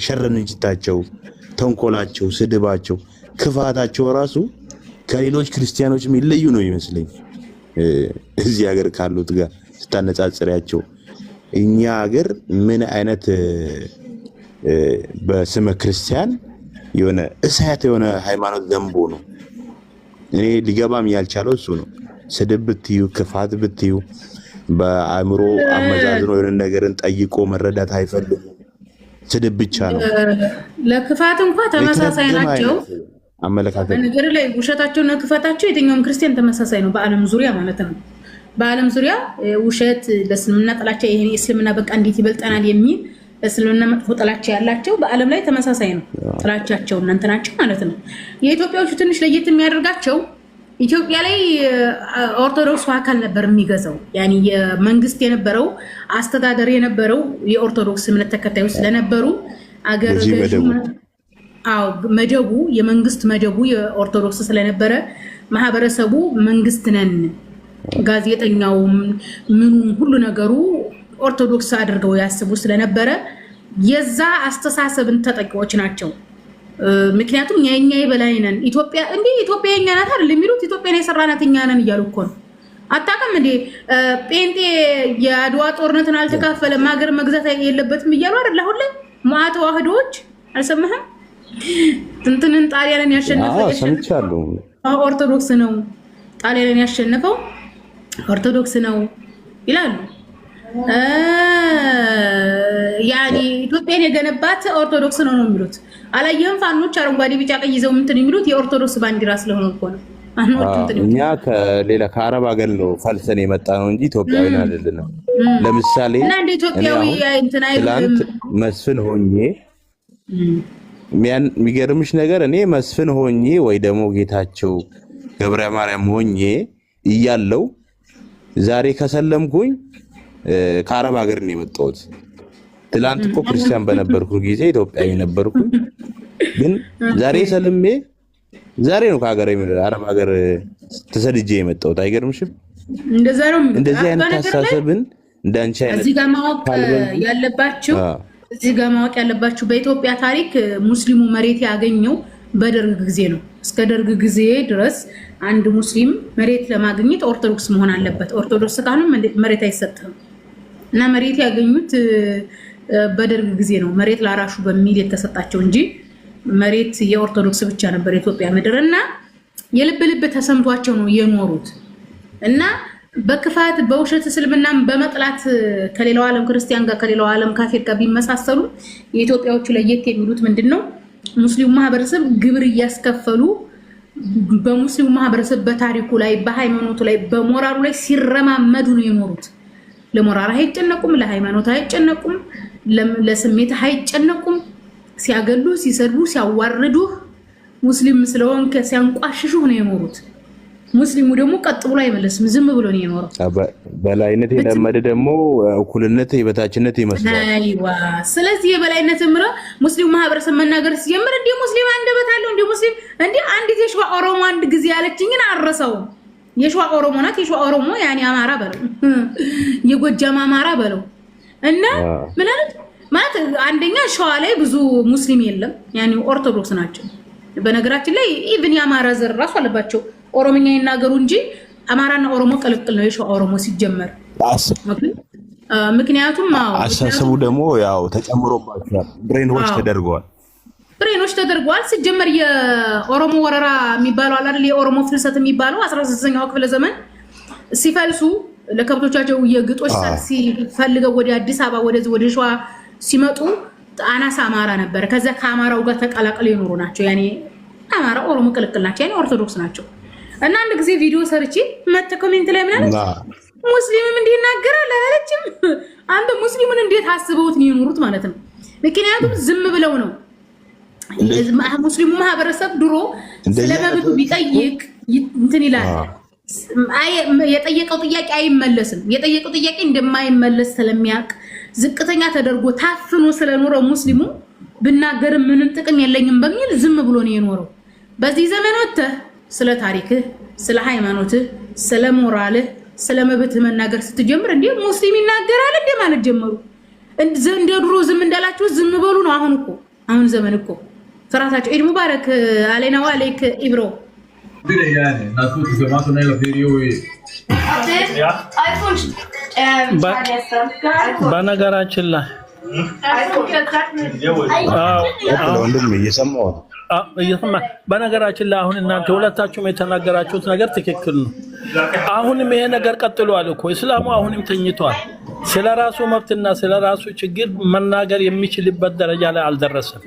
ሸረንጅታቸው ተንኮላቸው ስድባቸው ክፋታቸው ራሱ ከሌሎች ክርስቲያኖች የሚለዩ ነው ይመስለኝ እዚህ ሀገር ካሉት ጋር ስታነጻጽሪያቸው እኛ ሀገር ምን አይነት በስመ ክርስቲያን የሆነ እሳት የሆነ ሃይማኖት ዘንቦ ነው እኔ ሊገባም ያልቻለው እሱ ነው ስድብ ብትዩ ክፋት ብትዩ በአእምሮ አመዛዝኖ የሆነ ነገርን ጠይቆ መረዳት አይፈልጉ ስድብ ብቻ ነው ለክፋት እንኳን ተመሳሳይ ናቸው አመለካከት ነገር ላይ ውሸታቸውና ክፋታቸው የትኛውም ክርስቲያን ተመሳሳይ ነው በአለም ዙሪያ ማለት ነው በአለም ዙሪያ ውሸት ለስልምና ጥላቻ ይሄ እስልምና በቃ እንዴት ይበልጣናል የሚል እስልምና መጥፎ ጥላቻ ያላቸው በአለም ላይ ተመሳሳይ ነው ጥላቻቸው እናንተ ናቸው ማለት ነው የኢትዮጵያዎቹ ትንሽ ለየት የሚያደርጋቸው ኢትዮጵያ ላይ ኦርቶዶክስ አካል ነበር የሚገዛው ያኒ የመንግስት የነበረው አስተዳደር የነበረው የኦርቶዶክስ እምነት ተከታዮች ስለነበሩ አገር መደቡ የመንግስት መደቡ የኦርቶዶክስ ስለነበረ ማህበረሰቡ መንግስት ነን ጋዜጠኛው ምኑ ሁሉ ነገሩ ኦርቶዶክስ አድርገው ያስቡ ስለነበረ የዛ አስተሳሰብን ተጠቂዎች ናቸው ምክንያቱም የኛ ይበላይነን ኢትዮጵያ እንዴ ኢትዮጵያ የኛ ናት አይደል የሚሉት ኢትዮጵያን የሰራናት እኛ ነን እያሉ እኮ ነው አታውቅም እንዴ ጴንጤ የአድዋ ጦርነትን አልተካፈለም ሀገር መግዛት የለበትም እያሉ አይደል አሁን ላይ ተዋህዶዎች አልሰማህም እንትንን ጣሊያንን ያሸነፈው ሰምቻለሁ ኦርቶዶክስ ነው ጣሊያንን ያሸነፈው ኦርቶዶክስ ነው ይላሉ ያኒ ኢትዮጵያን የገነባት ኦርቶዶክስ ነው የሚሉት አላየህም ፋኖች አረንጓዴ ቢጫ ቀይ ይዘው እንትን የሚሉት የኦርቶዶክስ ባንዲራ ስለሆነ እኮ ነው እኛ ከሌላ ከአረብ ሀገር ነው ፈልሰን የመጣ ነው እንጂ ኢትዮጵያዊ አይደለም ለምሳሌ እና እንደ ኢትዮጵያዊ እንትን አይደለም መስፍን ሆኜ የሚገርምሽ ነገር እኔ መስፍን ሆኜ ወይ ደግሞ ጌታቸው ገብረ ማርያም ሆኜ እያለው ዛሬ ከሰለምኩኝ ከአረብ ሀገር ነው የመጣሁት። ትላንት እኮ ክርስቲያን በነበርኩ ጊዜ ኢትዮጵያዊ ነበርኩኝ። ግን ዛሬ ሰልሜ ዛሬ ነው ከሀገር አረብ ሀገር ተሰድጄ የመጣሁት። አይገርምሽም? እንደዚህ አይነት አስተሳሰብን እንዳንቺ አይነት እዚህ ጋር ማወቅ ያለባችሁ በኢትዮጵያ ታሪክ ሙስሊሙ መሬት ያገኘው በደርግ ጊዜ ነው። እስከ ደርግ ጊዜ ድረስ አንድ ሙስሊም መሬት ለማግኘት ኦርቶዶክስ መሆን አለበት። ኦርቶዶክስ ካልሆነ መሬት አይሰጥም እና መሬት ያገኙት በደርግ ጊዜ ነው። መሬት ላራሹ በሚል የተሰጣቸው እንጂ መሬት የኦርቶዶክስ ብቻ ነበር ኢትዮጵያ ምድር እና የልብ ልብ ተሰምቷቸው ነው የኖሩት እና በክፋት በውሸት እስልምናም በመጥላት ከሌላው ዓለም ክርስቲያን ጋር ከሌላው ዓለም ካፊር ጋር ቢመሳሰሉ የኢትዮጵያዎቹ ለየት የሚሉት ምንድነው? ሙስሊሙ ማህበረሰብ ግብር እያስከፈሉ በሙስሊሙ ማህበረሰብ በታሪኩ ላይ በሃይማኖቱ ላይ በሞራሉ ላይ ሲረማመዱ ነው የኖሩት። ለሞራል አይጨነቁም፣ ለሃይማኖት አይጨነቁም፣ ለስሜት አይጨነቁም። ሲያገሉ፣ ሲሰድቡ፣ ሲያዋርዱ ሙስሊም ስለሆንክ ሲያንቋሽሹ ነው የኖሩት። ሙስሊሙ ደግሞ ቀጥ ብሎ አይመለስም፣ ዝም ብሎ ነው የኖረው። በላይነት የለመደ ደግሞ እኩልነት የበታችነት ይመስላል። አይዋ ስለዚህ የበላይነት ምራ ሙስሊሙ ማህበረሰብ መናገር ሲጀምር እንደ ሙስሊም አንደበት አለው እንደ ሙስሊም እንደ አንዲት የሸዋ ኦሮሞ አንድ ጊዜ ያለችኝን አረሰው። የሸዋ ኦሮሞ ናት። የሸዋ ኦሮሞ ያኔ አማራ በለው የጎጃም አማራ በለው እና ምን ማለት አንደኛ ሸዋ ላይ ብዙ ሙስሊም የለም፣ ያኔ ኦርቶዶክስ ናቸው። በነገራችን ላይ ኢቭን የአማራ ዘር ራሱ አለባቸው ኦሮሞኛ ይናገሩ እንጂ አማራና ኦሮሞ ቀልቅል ነው የሸዋ ኦሮሞ ሲጀመር። ምክንያቱም አሳሰቡ ደግሞ ያው ተጨምሮባቸዋል። ብሬኖች ተደርገዋል። ሲጀመር የኦሮሞ ወረራ የሚባለው አለ አይደል? የኦሮሞ ፍልሰት የሚባለው 16ኛው ክፍለ ዘመን ሲፈልሱ ለከብቶቻቸው የግጦሽ ሲፈልገው ወደ አዲስ አበባ ወደ ሸዋ ሲመጡ አናሳ አማራ ነበር። ከዛ ከአማራው ጋር ተቀላቅለው የኖሩ ናቸው። ያኔ አማራ ኦሮሞ ቅልቅል ናቸው። ያኔ ኦርቶዶክስ ናቸው። እና አንድ ጊዜ ቪዲዮ ሰርቼ መተ ኮሜንት ላይ ምናምን ሙስሊምም እንዲህ ይናገራል አላለችም። አንተ ሙስሊሙን እንዴት አስበውት ነው የኖሩት ማለት ነው። ምክንያቱም ዝም ብለው ነው። ሙስሊሙ ማህበረሰብ ድሮ ስለመብቱ ቢጠይቅ እንትን ይላል። የጠየቀው ጥያቄ አይመለስም። የጠየቀው ጥያቄ እንደማይመለስ ስለሚያውቅ ዝቅተኛ ተደርጎ ታፍኖ ስለኖረ ሙስሊሙ ብናገር ምንም ጥቅም የለኝም በሚል ዝም ብሎ ነው የኖረው። በዚህ ዘመን ወጥተህ ስለ ታሪክህ፣ ስለ ሃይማኖትህ፣ ስለ ሞራልህ፣ ስለ መብትህ መናገር ስትጀምር እንዴ ሙስሊም ይናገራል እንዴ ማለት ጀመሩ። እንደ ድሮ ዝም እንዳላችሁ ዝም በሉ ነው። አሁን ዘመን እኮ ፍራታቸው። ኢድ ሙባረክ አለና ወአለይክ ኢብሮ በነገራችን ላይ በነገራችን ላይ አሁን እናንተ ሁለታችሁም የተናገራችሁት ነገር ትክክል ነው። አሁንም ይሄ ነገር ቀጥሏል እኮ እስላሙ አሁንም ተኝቷል። ስለራሱ መብትና ስለራሱ ችግር መናገር የሚችልበት ደረጃ ላይ አልደረሰም።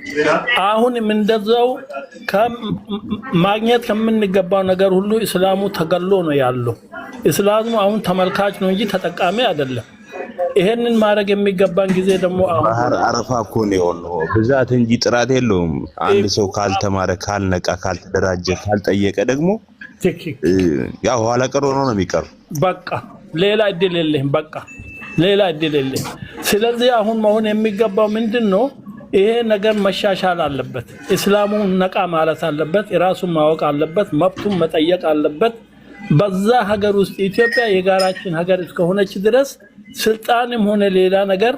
አሁንም እንደዛው ማግኘት ከምንገባው ነገር ሁሉ እስላሙ ተገሎ ነው ያለው። እስላሙ አሁን ተመልካች ነው እንጂ ተጠቃሚ አይደለም። ይሄንን ማድረግ የሚገባን ጊዜ ደግሞ ባህር አረፋ እኮ ነው የሆነው። ብዛት እንጂ ጥራት የለውም። አንድ ሰው ካልተማረ፣ ካልነቃ፣ ካልተደራጀ፣ ካልጠየቀ ደግሞ ያው ኋላ ቀር ሆኖ ነው የሚቀር። በቃ ሌላ እድል የለህም። በቃ ሌላ እድል የለህም። ስለዚህ አሁን መሆን የሚገባው ምንድነው? ይሄ ነገር መሻሻል አለበት። እስላሙን ነቃ ማለት አለበት። የራሱን ማወቅ አለበት። መብቱን መጠየቅ አለበት። በዛ ሀገር ውስጥ ኢትዮጵያ የጋራችን ሀገር እስከሆነች ድረስ ስልጣንም ሆነ ሌላ ነገር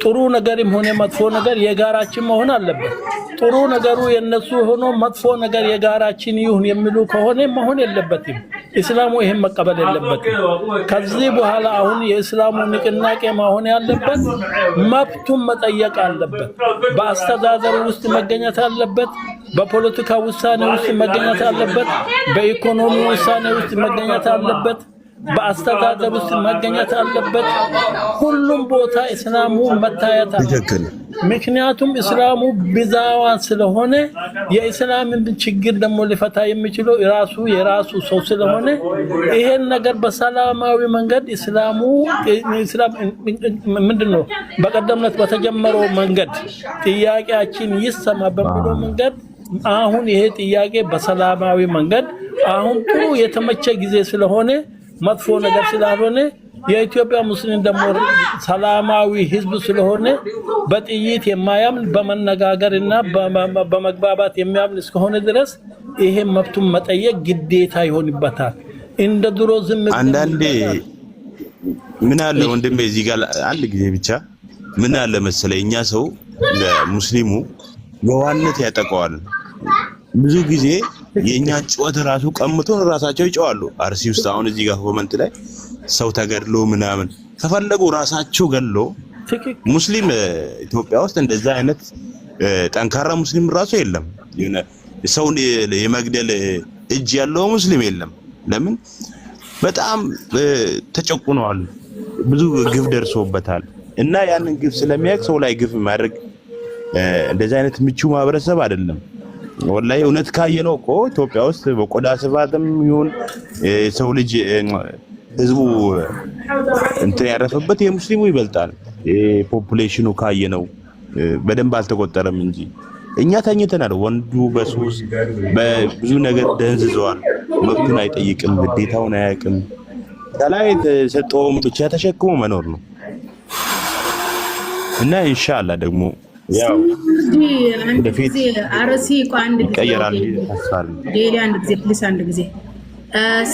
ጥሩ ነገርም ሆነ መጥፎ ነገር የጋራችን መሆን አለበት። ጥሩ ነገሩ የነሱ ሆኖ መጥፎ ነገር የጋራችን ይሁን የሚሉ ከሆነ መሆን የለበትም። እስላሙ ይሄን መቀበል የለበትም። ከዚህ በኋላ አሁን የእስላሙ ንቅናቄ መሆን ያለበት መብቱን መጠየቅ አለበት። በአስተዳደሩ ውስጥ መገኘት አለበት። በፖለቲካ ውሳኔ ውስጥ መገኘት አለበት። በኢኮኖሚ ውሳኔ ውስጥ መገኘት አለበት። በአስተዳደር ውስጥ መገኘት አለበት። ሁሉም ቦታ እስላሙ መታየት አለበት። ምክንያቱም እስላሙ ብዛዋን ስለሆነ የእስላምን ችግር ደግሞ ሊፈታ የሚችለው የራሱ ሰው ስለሆነ ይሄን ነገር በሰላማዊ መንገድ እስላም ምንድነው በቀደምነት በተጀመረው መንገድ ጥያቄያችን ይሰማ በሚለው መንገድ አሁን ይሄ ጥያቄ በሰላማዊ መንገድ አሁን ጥሩ የተመቸ ጊዜ ስለሆነ መጥፎ ነገር ስላልሆነ የኢትዮጵያ ሙስሊም ደግሞ ሰላማዊ ህዝብ ስለሆነ በጥይት የማያምን በመነጋገርና በመግባባት የሚያምን እስከሆነ ድረስ ይሄ መብቱን መጠየቅ ግዴታ ይሆንበታል። እንደ ድሮ ዝም አንዳንዴ ምን አለ ወንድሜ እዚህ ጋር አንድ ጊዜ ብቻ ምን አለ መሰለኝ እኛ ሰው ለሙስሊሙ በዋነት ያጠቀዋል። ብዙ ጊዜ የኛ ጩኸት ራሱ ቀምቶን ራሳቸው ይጮዋሉ። አርሲ ውስጥ አሁን እዚህ ጋር ኮመንት ላይ ሰው ተገድሎ ምናምን ተፈለጉ ራሳቸው ገድሎ ሙስሊም ኢትዮጵያ ውስጥ እንደዛ አይነት ጠንካራ ሙስሊም ራሱ የለም። ሰው የመግደል እጅ ያለው ሙስሊም የለም። ለምን በጣም ተጨቁነዋል። ብዙ ግፍ ደርሶበታል እና ያንን ግፍ ስለሚያውቅ ሰው ላይ ግፍ ማድረግ እንደዛ አይነት ምቹ ማህበረሰብ አይደለም። ወላሂ እውነት ካየነው እኮ ኢትዮጵያ ውስጥ በቆዳ ስፋትም ይሁን ሰው ልጅ ህዝቡ እንትን ያረፈበት የሙስሊሙ ይበልጣል። ፖፑሌሽኑ ካየነው በደንብ አልተቆጠረም እንጂ እኛ ተኝተናል። ወንዱ በሱስ በብዙ ነገር ደንዝዟል። መብቱን አይጠይቅም፣ ግዴታውን አያውቅም። ከላይ ተሰጠውም ብቻ ተሸክሞ መኖር ነው እና ኢንሻአላህ ደግሞ ያው ወደፊት አርሲ አንድ ጊዜ ይቀየራል ተስፋል ዴሊ አንድ ጊዜ ፕሊስ አንድ ጊዜ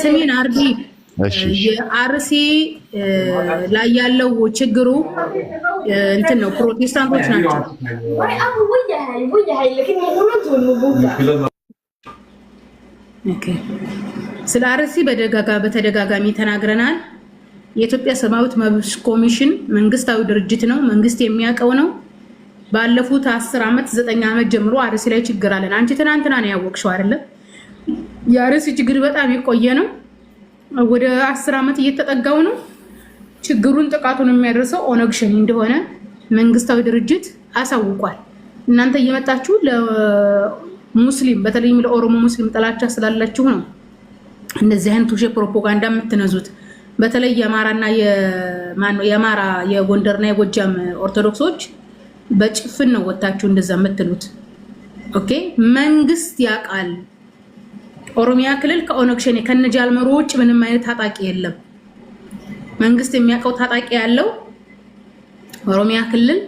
ስሚን አርዲ የአርሲ ላይ ያለው ችግሩ እንትን ነው። ፕሮቴስታንቶች ናቸው። ኦኬ ስለ አርሲ በተደጋጋሚ ተናግረናል። የኢትዮጵያ ሰብአዊ መብቶች ኮሚሽን መንግስታዊ ድርጅት ነው። መንግስት የሚያውቀው ነው። ባለፉት 10 አመት 9 አመት ጀምሮ አርሲ ላይ ችግር አለን። አንቺ ትናንትና ነው ያወቅሽው አይደለ? የአርሲ ችግር በጣም የቆየ ነው። ወደ 10 አመት እየተጠጋው ነው። ችግሩን ጥቃቱን የሚያደርሰው ኦነግ ሸኔ እንደሆነ መንግስታዊ ድርጅት አሳውቋል። እናንተ እየመጣችሁ ለሙስሊም በተለይም ለኦሮሞ ሙስሊም ጥላቻ ስላላችሁ ነው እንደዚህ አይነት ውሸት ፕሮፓጋንዳ የምትነዙት። በተለይ የአማራና የአማራ የጎንደርና የጎጃም ኦርቶዶክሶች በጭፍን ነው ወጣችሁ እንደዛ የምትሉት። ኦኬ መንግስት ያውቃል። ኦሮሚያ ክልል ከኦነግ ሸኔ ከነጃልመሮ ውጭ ምንም አይነት ታጣቂ የለም። መንግስት የሚያውቀው ታጣቂ ያለው ኦሮሚያ ክልል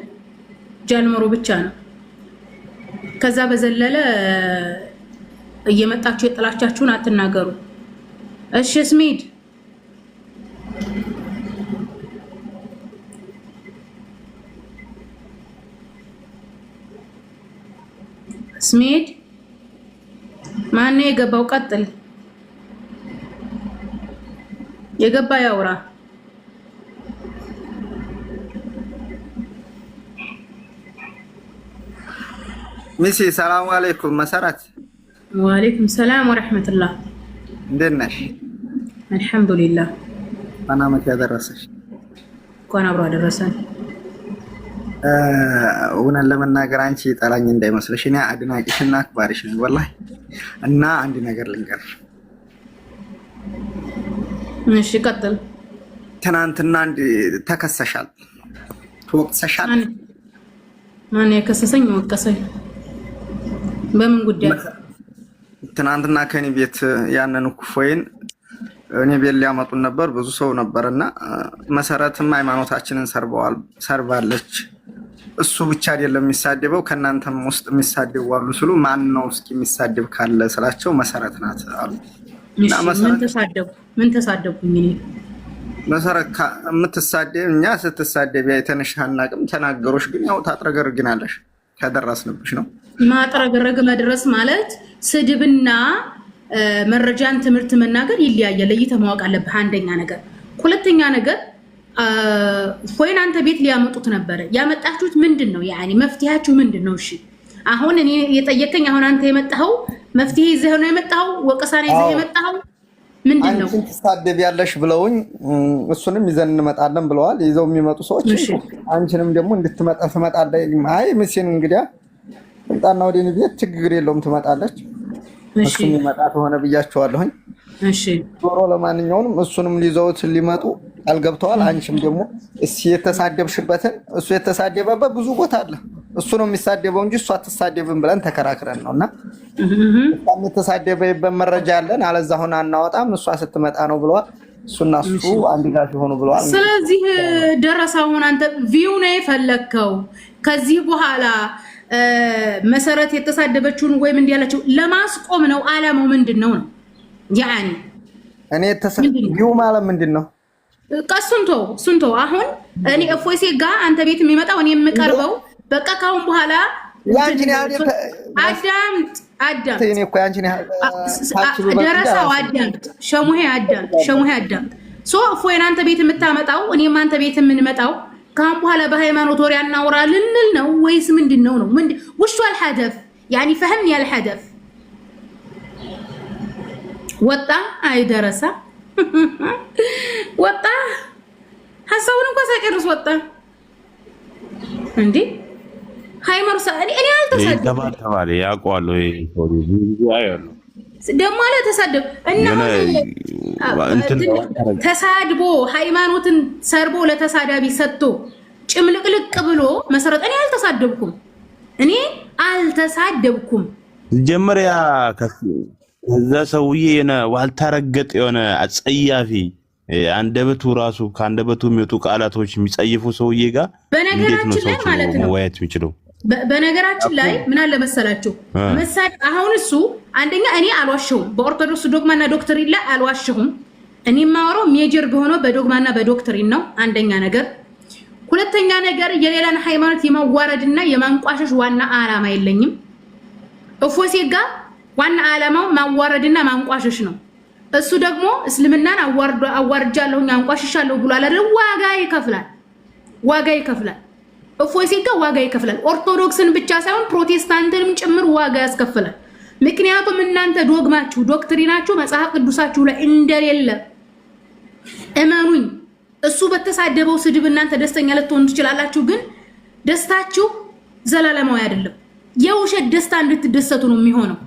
ጃልመሮ ብቻ ነው። ከዛ በዘለለ እየመጣችሁ የጥላቻችሁን አትናገሩ። እሺ ስሚድ ስሚድ ማን ነው የገባው? ቀጥል። የገባ ያውራ። ሚሲ ሰላም አለይኩም መሰረት። ወአለይኩም ሰላም ወራህመቱላህ። እንደት ነሽ? አልሐምዱሊላህ። አናመት ያደረሰሽ እንኳን አብሮ አደረሰን። እውነት ለመናገር አንቺ ጠላኝ እንዳይመስልሽ እኔ አድናቂሽና አክባሪሽ ነኝ ወላሂ። እና አንድ ነገር ልንገርሽ። እሺ ቀጥል። ትናንትና አንድ ተከሰሻል፣ ተወቅሰሻል። ማን የከሰሰኝ? ወቀሰኝ በምን ጉዳይ? ትናንትና ከኔ ቤት ያንን ኩፎይን እኔ ቤት ሊያመጡን ነበር፣ ብዙ ሰው ነበርና መሰረትም ሃይማኖታችንን ሰርባለች። እሱ ብቻ አይደለም የሚሳደበው ከናንተም ውስጥ የሚሳደቡ አሉ ስሉ ማን ነው እስኪ የሚሳደብ ካለ ስላቸው መሰረት ናት አሉ። እና መሰረት ምን ተሳደብኩኝ እኔ? መሰረት የምትሳደብ እኛ ስትሳደብ አይተንሽ አናውቅም። ተናገሮሽ ግን ያው ታጥረገርግናለሽ። ከደረስንብሽ ነው ማጥረገረግ መድረስ ማለት ስድብና መረጃን ትምህርት መናገር ይለያያል። ለይተህ ማወቅ አለብህ። አንደኛ ነገር። ሁለተኛ ነገር ፎይን አንተ ቤት ሊያመጡት ነበር። ያመጣችሁት ምንድነው? ያኒ መፍትሄያችሁ ምንድነው? እሺ አሁን እኔ የጠየቀኝ አሁን አንተ የመጣው መፍትሄ ይዘህ ነው የመጣው? ወቀሳኔ ይዘህ የመጣው? ምንድነው አንቺን ትሳደቢያለሽ ብለውኝ እሱንም ይዘን እንመጣለን ብለዋል። ይዘው የሚመጡ ሰዎች አንቺንም ደግሞ እንድትመጣ ትመጣለች። አይ ምስኪን እንግዲያ እንጣና ወደ እኔ ቤት ችግር የለውም ትመጣለች። እሱ የሚመጣ ሆነ ብያቸዋለሁኝ። እሺ ዞሮ ለማንኛውም እሱንም ሊዘውት ሊመጡ አልገብተዋል። አንቺም ደግሞ እሱ የተሳደብሽበትን እሱ የተሳደበበት ብዙ ቦታ አለ። እሱ ነው የሚሳደበው እንጂ እሱ አትሳደብም ብለን ተከራክረን ነውና እሷም የተሳደበበት መረጃ አለን። አለዛ ሆነ አናወጣም እሷ ስትመጣ ነው ብለዋል። እሱና እሱ አንድ ጋር ሲሆኑ ብለዋል። ስለዚህ ደረሳውን አንተ ቪው ነው የፈለከው። ከዚህ በኋላ መሰረት የተሳደበችውን ወይም እንዲያለችው ለማስቆም ነው አላማው ምንድነው ነው? ያኒ እኔ ተሰደው ማለት ምንድነው? ቀሱንቶ አሁን እኔ እፎይሴ ጋር አንተ ቤት የሚመጣው እኔ የምቀርበው በቃ ካሁን በኋላ ያንቺን አዳም እኔ እኮ ያንቺን ደረሳው ሸሙሄ አዳም ሶ እፎይን አንተ ቤት የምታመጣው እኔም አንተ ቤት የምንመጣው ካሁን በኋላ በሃይማኖት ወሬ አናወራ ልንል ነው ወይስ ምንድነው ነው? وش الهدف يعني فهمني الهدف ወጣ አይደረሳ ወጣ ሐሳቡን እንኳን ሳይጨርስ ወጣ እንዴ ሃይማኖት እኔ አልተሳደብኩም ተባለ ያቋሉ ደሞ አለ ተሳደብ እና ተሳድቦ ሃይማኖትን ሰርቦ ለተሳዳቢ ሰጥቶ ጭምልቅልቅ ብሎ መሰረት እኔ አልተሳደብኩም ጀመሪያ ከዛ ሰውዬ ዋልታረገጥ የሆነ አጸያፊ አንደበቱ ራሱ ከአንደበቱ የሚወጡ ቃላቶች የሚጸይፉ ሰውዬ ጋር በነገራችን ላይ ማለት ነው ወያት የሚችለው በነገራችን ላይ ምን አለ መሰላችሁ አሁን እሱ አንደኛ እኔ አልዋሽሁም በኦርቶዶክስ ዶግማና ዶክትሪን ላይ አልዋሽሁም እኔ ማወራው ሜጀር በሆነው በዶግማና በዶክትሪን ነው አንደኛ ነገር ሁለተኛ ነገር የሌላን ሃይማኖት የማዋረድና የማንቋሸሽ ዋና ዓላማ የለኝም እፎሴጋ ዋና ዓላማው ማዋረድና ማንቋሸሽ ነው እሱ ደግሞ እስልምናን አዋርጃለሁኝ አንቋሽሻለሁ ብሎ አለ ዋጋ ይከፍላል እፎይሴጋ ዋጋ ይከፍላል ኦርቶዶክስን ብቻ ሳይሆን ፕሮቴስታንትንም ጭምር ዋጋ ያስከፍላል ምክንያቱም እናንተ ዶግማችሁ ዶክትሪናችሁ መጽሐፍ ቅዱሳችሁ ላይ እንደሌለ እመኑኝ እሱ በተሳደበው ስድብ እናንተ ደስተኛ ልትሆኑ ትችላላችሁ ግን ደስታችሁ ዘላለማዊ አይደለም የውሸት ደስታ እንድትደሰቱ ነው የሚሆነው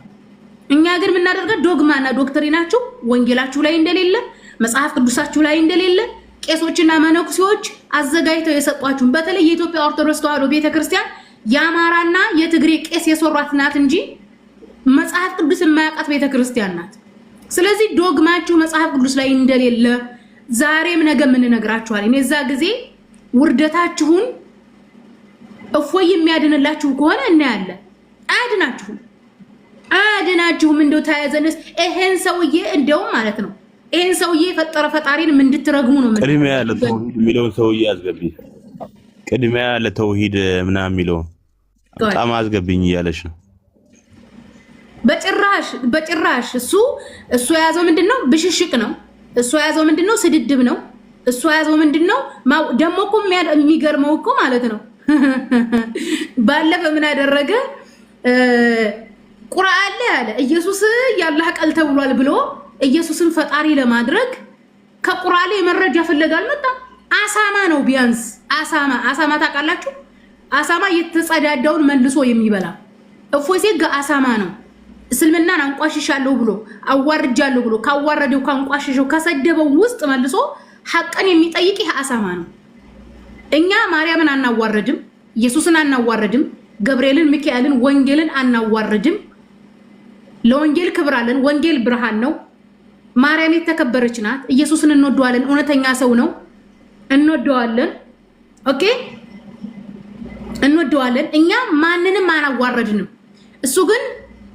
እኛ ግን ምን እናደርጋለን ዶግማና ዶክትሪናችሁ ወንጌላችሁ ላይ እንደሌለ መጽሐፍ ቅዱሳችሁ ላይ እንደሌለ ቄሶችና መነኩሴዎች አዘጋጅተው የሰጧችሁን በተለይ የኢትዮጵያ ኦርቶዶክስ ተዋሕዶ ቤተክርስቲያን ያማራና የትግሬ ቄስ የሰሯት ናት እንጂ መጽሐፍ ቅዱስ የማያውቃት ቤተክርስቲያን ናት ስለዚህ ዶግማችሁ መጽሐፍ ቅዱስ ላይ እንደሌለ ዛሬም ነገ ምን ነግራችኋለን እዛ ጊዜ ውርደታችሁን እፎይ የሚያድንላችሁ ከሆነ እናያለን አድናችሁም እንደው ታያዘንስ ይሄን ሰውዬ እንደው ማለት ነው ይሄን ሰውዬ ፈጠረ ፈጣሪን ምን እንድትረግሙ ነው ቅድሚያ ለተውሂድ የሚለውን ሰውዬ አስገቢ ቅድሚያ ለተውሂድ ምናምን የሚለውን በጣም አስገብኝ እያለች ነው በጭራሽ እሱ ያዘው ምንድነው ብሽሽቅ ነው እሱ ያዘው ምንድነው ስድድብ ነው እሱ ያዘው ምንድነው ደሞ እኮ የሚገርመው እኮ ማለት ነው ባለፈ ምን አደረገ ቁርአን ላይ አለ ኢየሱስ ያላህ ቃል ተብሏል ብሎ ኢየሱስን ፈጣሪ ለማድረግ ከቁርአን ላይ መረጃ ፈለጋል መጣ አሳማ ነው ቢያንስ አሳማ ታውቃላችሁ አሳማ የተጸዳዳውን መልሶ የሚበላ እፎይሴጋ አሳማ ነው እስልምናን አንቋሽሻለሁ ብሎ አዋርጃለሁ ብሎ ካዋረደው ካንቋሽሸው ከሰደበው ውስጥ መልሶ ሐቅን የሚጠይቅ ይሄ አሳማ ነው እኛ ማርያምን አናዋረድም ኢየሱስን አናዋረድም ገብርኤልን ሚካኤልን ወንጌልን አናዋረድም ለወንጌል ክብራለን ወንጌል ብርሃን ነው ማርያም የተከበረች ናት ኢየሱስን እንወደዋለን እውነተኛ ሰው ነው እንወደዋለን ኦኬ እንወደዋለን እኛ ማንንም አናዋረድንም እሱ ግን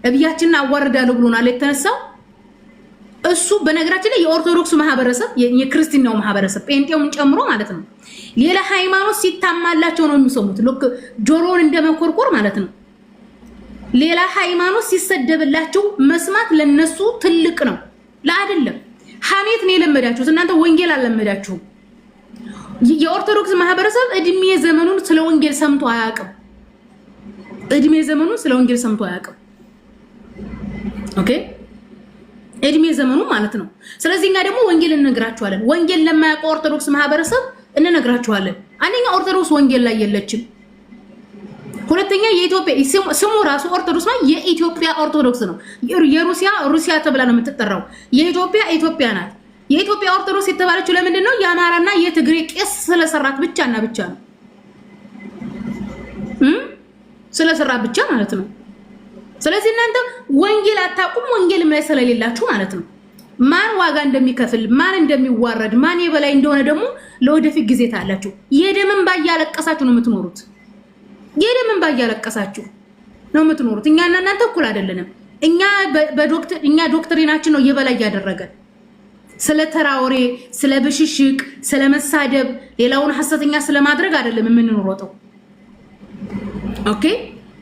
እብያችንን አዋርዳለሁ ብሎናል የተነሳው እሱ በነገራችን ላይ የኦርቶዶክስ ማህበረሰብ የክርስቲያናው ማህበረሰብ ጴንጤውን ጨምሮ ማለት ነው ሌላ ሃይማኖት ሲታማላቸው ነው የሚሰሙት ልክ ጆሮን እንደመኮርኮር ማለት ነው ሌላ ሃይማኖት ሲሰደብላቸው መስማት ለነሱ ትልቅ ነው ለአይደለም ሐሜት ነው የለመዳችሁት እናንተ ወንጌል አልለመዳችሁም የኦርቶዶክስ ማህበረሰብ እድሜ ዘመኑን ስለ ወንጌል ሰምቶ አያውቅም ኦኬ እድሜ ዘመኑ ማለት ነው። ስለዚህ እኛ ደግሞ ወንጌል እንነግራችኋለን። ወንጌል ለማያውቀው ኦርቶዶክስ ማህበረሰብ እንነግራችኋለን። አንደኛ ኦርቶዶክስ ወንጌል ላይ የለችም። ሁለተኛ የኢትዮጵያ ስሙ ራሱ ኦርቶዶክስ ማለት የኢትዮጵያ ኦርቶዶክስ ነው። ሩሲያ ተብላ ነው የምትጠራው። ኢትዮጵያ ናት። የኢትዮጵያ ኦርቶዶክስ የተባለችው ለምንድን ነው? የአማራና የትግሬ ቄስ ስለሰራት ብቻና ብቻ ነው። ስለሰራት ብቻ ማለት ነው። ስለዚህ እናንተ ወንጌል አታውቁም። ወንጌል ላይ ስለሌላችሁ ማለት ነው። ማን ዋጋ እንደሚከፍል ማን እንደሚዋረድ ማን የበላይ እንደሆነ ደግሞ ለወደፊት ጊዜ ታላችሁ። የደምን ባያለቀሳችሁ ነው የምትኖሩት። የደምን ባያለቀሳችሁ ነው የምትኖሩት። እኛና እናንተ እኩል አይደለንም። እኛ ዶክትሪናችን ነው የበላይ ያደረገን። ስለ ተራውሬ፣ ስለ ብሽሽቅ፣ ስለ መሳደብ፣ ሌላውን ሐሰተኛ ስለማድረግ አይደለም የምንኖረው። ኦኬ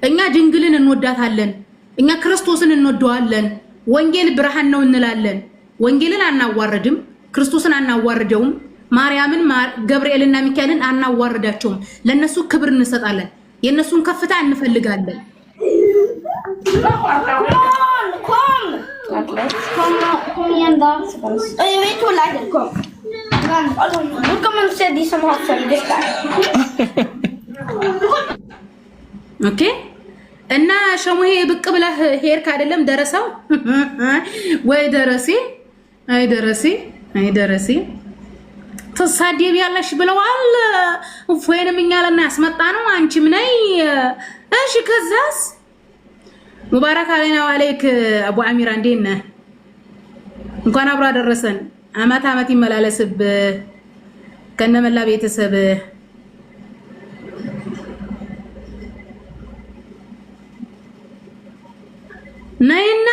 እኛ ድንግልን እንወዳታለን። እኛ ክርስቶስን እንወደዋለን። ወንጌል ብርሃን ነው እንላለን። ወንጌልን አናዋርድም፣ ክርስቶስን አናዋርደውም። ማርያምን፣ ገብርኤልና ሚካኤልን አናዋርዳቸውም። ለነሱ ክብር እንሰጣለን። የነሱን ከፍታ እንፈልጋለን። ኦኬ እና ሸሙሄ ብቅ ብለህ ሄድክ አይደለም? ደረሰው ወይ ደረሴ? አይ ደረሴ ተሳደብ ያለሽ ብለዋል። ወይንም እኛለና ያስመጣ ነው። አንቺም ነይ። እሺ ከዛስ? ሙባረክ አለና ወአለይክ አቡ አሚራ እንዴት ነህ? እንኳን አብሮ አደረሰን። አመት ይመላለስብ ከነመላ ቤተሰብ ነይና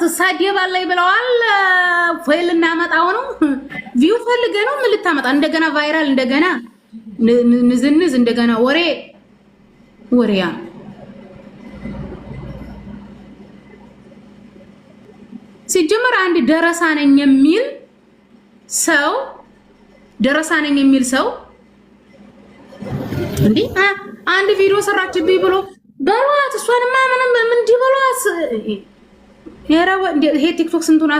ተሳደባለይ ብለዋል። ፋይል እናመጣው ነው ቪው ፈልገ ነው ምን ልታመጣ እንደገና ቫይራል እንደገና ንዝንዝ እንደገና ወሬያ ሲጀመር አንድ ደረሳ ነኝ የሚል ሰው እንዴ አንድ ቪዲዮ ሰራችብኝ ብሎ በሏት እሷንማ ምንም ምን ዲበሏት ይሄ ቲክቶክ ስንቱን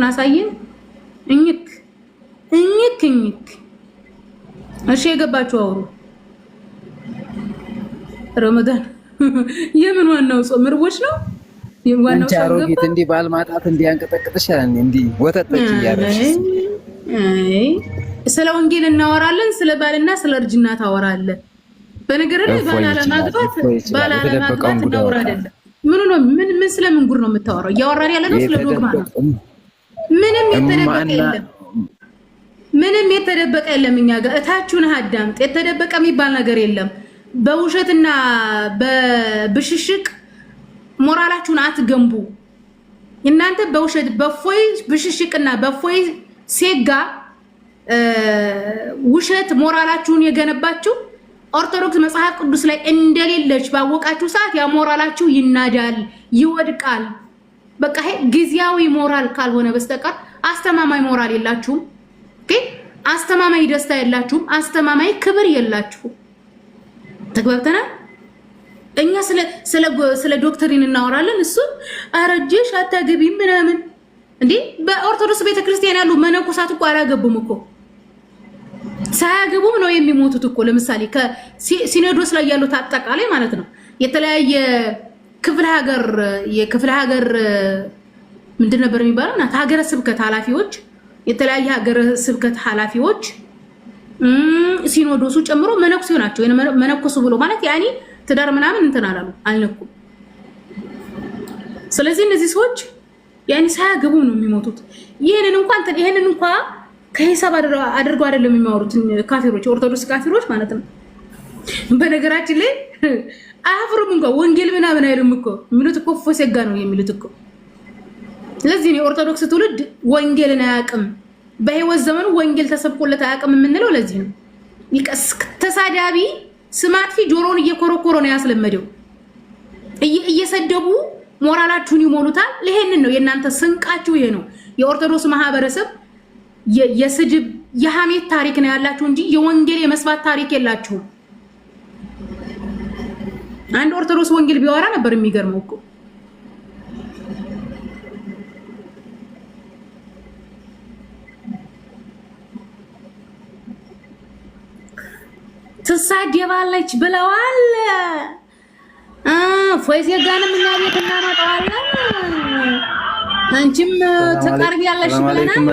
አሳየን። እኝክ እሺ የገባችሁ አውሩ። ረመዳን የምን ዋናው ጾም ርቦች ነው? የዋናው ጾም አሮጊት እንዲህ ባልማጣት እንዲያንቀጠቅጥሻል እንዲህ ወተጠች ይያረሽ። ስለ ወንጌል እናወራለን፣ ስለ ባልና ስለ እርጅና ታወራለን። በነገር ላይ ባላለማግባት እናወራ አይደለም። ምን ስለምን ጉር ነው የምታወራው? እያወራን ያለ ነው ስለ ዶግማ ነው። ምንም የተደበቀ የለም። እኛ ጋር እታችሁን አዳምጥ። የተደበቀ የሚባል ነገር የለም። በውሸትና በብሽሽቅ ሞራላችሁን አትገንቡ። እናንተ በውሸት በፎይ ብሽሽቅና በፎይ ሴጋ ውሸት ሞራላችሁን የገነባችሁ ኦርቶዶክስ መጽሐፍ ቅዱስ ላይ እንደሌለች ባወቃችሁ ሰዓት ያ ሞራላችሁ ይናዳል፣ ይወድቃል። በቃ ይሄ ጊዜያዊ ሞራል ካልሆነ በስተቀር አስተማማኝ ሞራል የላችሁም። ኦኬ አስተማማኝ ደስታ የላችሁም። አስተማማኝ ክብር የላችሁም። ተግባብተናል። እኛ ስለ ዶክትሪን እናወራለን። እሱ አረጀሽ አታገቢም ምናምን እንዴ! በኦርቶዶክስ ቤተክርስቲያን ያሉ መነኮሳት እኮ አላገቡም እኮ ሳያገቡም ነው የሚሞቱት እኮ። ለምሳሌ ከሲኖዶስ ላይ ያሉት አጠቃላይ ማለት ነው የተለያየ የክፍለ ሀገር ምንድን ነበር የሚባለው? እና ሀገረ ስብከት ኃላፊዎች የተለያየ ሀገረ ስብከት ኃላፊዎች ሲኖዶሱ ጨምሮ መነኩሴ ናቸው። መነኩሱ ብሎ ማለት ያኒ ትዳር ምናምን እንትን አልነኩም። ስለዚህ እነዚህ ሰዎች ያኒ ሳያገቡ ነው የሚሞቱት። ይሄንን እንኳን ከሂሳብ አድርገው አይደለም የሚያወሩት ካፊሮች፣ ኦርቶዶክስ ካፊሮች ማለት ነው። በነገራችን ላይ አፍሩም እንኳን ወንጌል ምናምን አይልም እኮ የሚሉት እኮ ፎሰጋ ነው የሚሉት እኮ። ስለዚህ ነው ኦርቶዶክስ ትውልድ ወንጌልን አያውቅም። በህይወት ዘመኑ ወንጌል ተሰብኮለት አያውቅም የምንለው ለዚህ ነው። ተሳዳቢ ስማጥፊ ጆሮውን እየኮረኮረ ነው ያስለመደው። እየሰደቡ ሞራላችሁን ይሞሉታል። ይሄንን ነው የእናንተ ስንቃችሁ። ይሄ ነው የኦርቶዶክስ ማህበረሰብ የስድብ የሐሜት ታሪክ ነው ያላችሁ እንጂ የወንጌል የመስባት ታሪክ የላችሁም። አንድ ኦርቶዶክስ ወንጌል ቢያወራ ነበር የሚገርመው እኮ ትሳደባለች ብለዋል። ፎይስ የጋንም እኛ ቤት እናመጣዋለን። አንቺም ትቀርቢያለሽ ብለናል።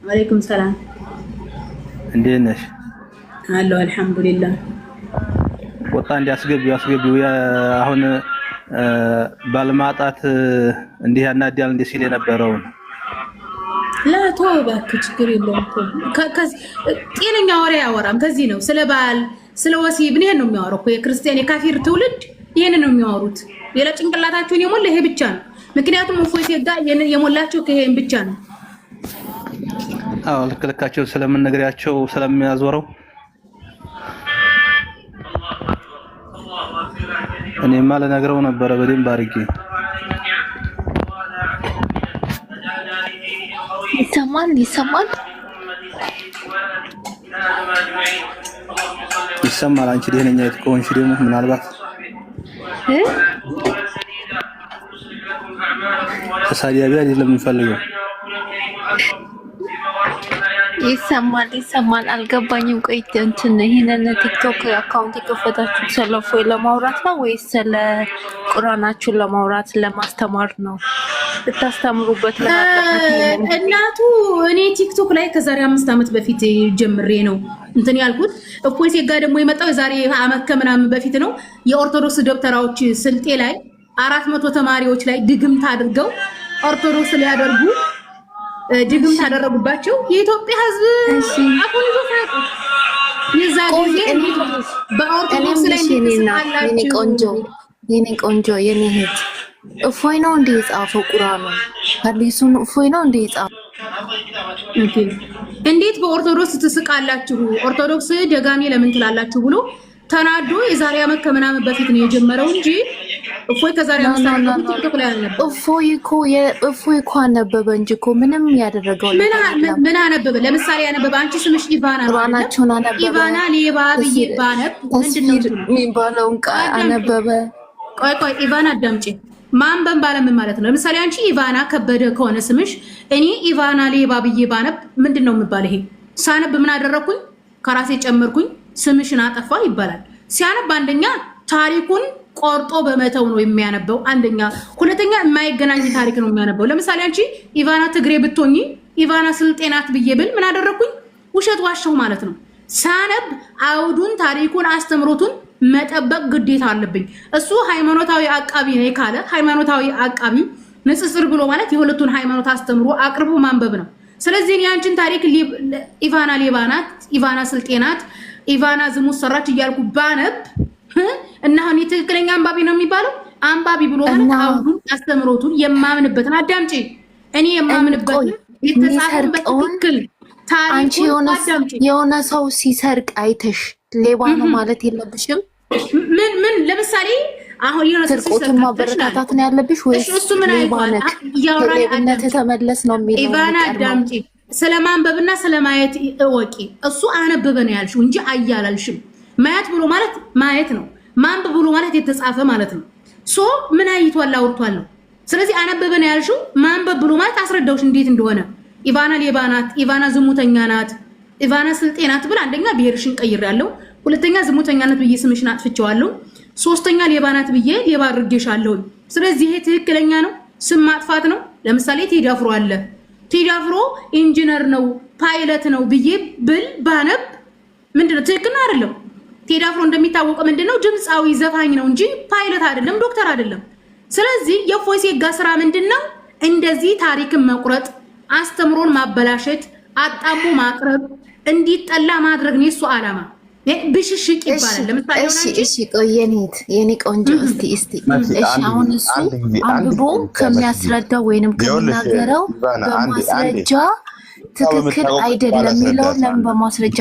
ወአለይኩም ሰላም እንዴት ነሽ? አለሁ አልሐምዱሊላህ። ወጣ እንዲያስገቢው አሁን ባልማጣት እንዲህ ያናዲያል እንደ ሲል የነበረውን ላቶ እባክህ ችግር የለውም። ጤነኛ ወሬ ያወራም ከዚህ ነው። ስለ ባል ስለ ወሲብ ነው የሚያወራው እኮ የክርስቲያን የካፊር ትውልድ ይሄንን ነው የሚያወሩት። ሌላ ጭንቅላታቸውን የሞላ ይሄ ብቻ ነው። ምክንያቱም እፎይስ የጋ የሞላቸው ከይሄን ብቻ ነው። አዎ ልክልካቸው ስለምንነግሪያቸው ስለሚያዞረው እኔማ ለነገረው ነበረ በደንብ አድርጌ። ይሰማል። አንቺ ደህነኛ ከሆንሽ ደግሞ ምናልባት ተሳዲያቢ አይደለም የምፈልገው። ይሰማል። አልገባኝም። ቆይ እንትን ይሄንን ቲክቶክ አካውንት የከፈታችሁት ስለ እፎይ ለማውራት ነው ወይስ ስለ ቁርአናችሁን ለማውራት ለማስተማር ነው? ልታስተምሩበት ለማለት እናቱ እኔ ቲክቶክ ላይ ከዛሬ 5 ዓመት በፊት ጀምሬ ነው እንትን ያልኩት። እፎይስ የጋ ደግሞ የመጣው የዛሬ ዓመት ከምናምን በፊት ነው። የኦርቶዶክስ ደብተራዎች ስልጤ ላይ 400 ተማሪዎች ላይ ድግምት አድርገው ኦርቶዶክስ ሊያደርጉ ድግምት አደረጉባቸው። የኢትዮጵያ ሕዝብ አሁን ይፈታቁ የዛ ጊዜ በኦርቶዶክስ ላይ የኔ ቆንጆ የኔ እህት እፎይ ነው እንደ የጻፈው ቁርአኑ ሐዲሱን እፎይ ነው እንደ የጻፈው። እንዴት በኦርቶዶክስ ትስቃላችሁ? ኦርቶዶክስ ደጋሚ ለምን ትላላችሁ ብሎ ተናዶ የዛሬ ዓመት ከምናምን በፊት ነው የጀመረው እንጂ እፎይ ከዛሬ 5 ዓመት በፊት ቲክቶክ ላይ አልነበረ። እፎይ እኮ አነበበ እንጂ እኮ ምንም ያደረገው ምን አነበበ? ለምሳሌ ያነበበ አንቺ ስምሽ ኢቫና ነው። ቁርአናቸውን አነበበ። ኢቫና ሌባ ብዬ ባነብ ምንድነው የሚባለውን ቃል አነበበ። ቆይ ኢቫና አዳምጪ። ማንበብ ባለ ምን ማለት ነው? ለምሳሌ አንቺ ኢቫና ከበደ ከሆነ ስምሽ እኔ ኢቫና ሌባ ብዬ ባነብ ምንድነው የሚባለው? ይሄ ሳነብ ምን አደረኩኝ? ከራሴ ጨመርኩኝ ስምሽን አጠፋ ይባላል። ሲያነብ አንደኛ ታሪኩን ቆርጦ በመተው ነው የሚያነበው። አንደኛ፣ ሁለተኛ የማይገናኝ ታሪክ ነው የሚያነበው። ለምሳሌ አንቺ ኢቫና ትግሬ ብትሆኚ ኢቫና ስልጤናት ብዬ ብል ምን አደረኩኝ? ውሸት ዋሸሁ ማለት ነው። ሳነብ አውዱን፣ ታሪኩን፣ አስተምሮቱን መጠበቅ ግዴታ አለብኝ። እሱ ሃይማኖታዊ አቃቢ ነው ካለ ሃይማኖታዊ አቃቢ ንጽጽር ብሎ ማለት የሁለቱን ሃይማኖት አስተምሮ አቅርቦ ማንበብ ነው። ስለዚህ ያንቺን ታሪክ ኢቫና ሌባናት፣ ኢቫና ስልጤናት፣ ኢቫና ዝሙት ሰራች እያልኩ ባነብ እና አሁን ትክክለኛ አንባቢ ነው የሚባለው? አንባቢ ብሎ ማለት አውዱን አስተምሮቱን የማምንበትን አዳምጪ። እኔ የማምንበትን የተጻፈበት ትክክል አንቺ የሆነ ሰው ሲሰርቅ አይተሽ ሌባ ነው ማለት የለብሽም። ምን ለምሳሌ አሁን የሆነ ሰው ሲሰርቅ ማበረታታት ነው ያለብሽ ወይስ እሱ ምን አይባልም? ያወራል ተመለስ ነው የሚለው። ኢቫና አዳምጪ። ስለማንበብና ስለማየት እወቂ። እሱ አነበበ ነው ያልሽው እንጂ አያላልሽም። ማየት ብሎ ማለት ማየት ነው። ማንበብ ብሎ ማለት የተጻፈ ማለት ነው። ሶ ምን አይቷል አውርቷል ነው። ስለዚህ አነበበ ነው ያልሽው። ማንበብ ብሎ ማለት አስረዳውሽ እንዴት እንደሆነ። ኢቫና ሌባ ናት፣ ኢቫና ዝሙተኛ ናት፣ ኢቫና ስልጤ ናት ብል አንደኛ ብሄርሽን ቀይሬያለሁ፣ ሁለተኛ ዝሙተኛነት ብዬ ስምሽን አጥፍቼዋለሁ፣ ሶስተኛ ሌባ ናት ብዬ ሌባ አድርጌሻለሁ። ስለዚህ ይሄ ትክክለኛ ነው፣ ስም ማጥፋት ነው። ለምሳሌ ቴዲ አፍሮ አለ። ቴዲ አፍሮ ኢንጂነር ነው ፓይለት ነው ብዬ ብል ባነብ ምንድነው? ትክክል ነው አይደለም? ቴዲ አፍሮ እንደሚታወቀው ምንድነው? ድምፃዊ ዘፋኝ ነው እንጂ ፓይለት አይደለም፣ ዶክተር አይደለም። ስለዚህ የእፎይስ የጋ ስራ ምንድነው? እንደዚህ ታሪክን መቁረጥ፣ አስተምሮን ማበላሸት፣ አጣሙ ማቅረብ፣ እንዲጠላ ማድረግ ነው የሱ ዓላማ። ብሽሽቅ ይባላል። ለምሳሌ እሺ ቆይ የኔ ቆንጆ እስቲ አሁን እሱ አንብቦ ከሚያስረዳው ወይንም ከሚናገረው በማስረጃ ትክክል አይደለም የሚለው ለምን በማስረጃ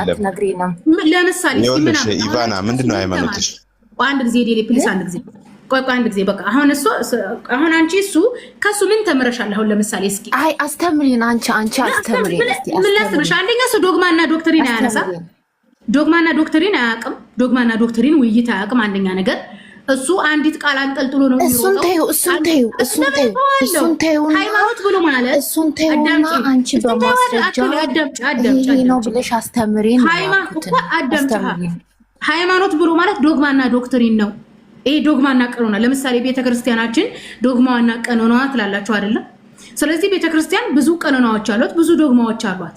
አትነግሪንም? ለምሳሌ ኢቫና ምንድነው ሃይማኖትሽ? አንድ ጊዜ ዴሊ ፕሊስ አንድ ጊዜ ቆይ አንድ ጊዜ በቃ አሁን አንቺ እሱ ከሱ ምን ተምረሻል? አሁን ለምሳሌ እስኪ አይ አስተምሪን። አንቺ አስተምሪን እስቲ ምን ለስርሽ? አንደኛ እሱ ዶግማና ዶክትሪን አያነሳ፣ ዶግማና ዶክትሪን አያውቅም፣ ዶግማና ዶክትሪን ውይይት አያውቅም። አንደኛ ነገር እሱ አንዲት ቃል አንጠልጥሎ ነው የሚሮጠው። እሱን ተይው ሃይማኖት ብሎ ማለት እሱን ተይውና አንቺ በማስረጃ ይሄ ነው ብለሽ አስተምሪን። ሃይማኖት ብሎ ማለት ዶግማና ዶክትሪን ነው። ይሄ ዶግማና ቀኖና ለምሳሌ ቤተክርስቲያናችን ዶግማዋና ቀኖናዋ ትላላችሁ አይደለም? ስለዚህ ቤተክርስቲያን ብዙ ቀኖናዎች አሏት፣ ብዙ ዶግማዎች አሏት።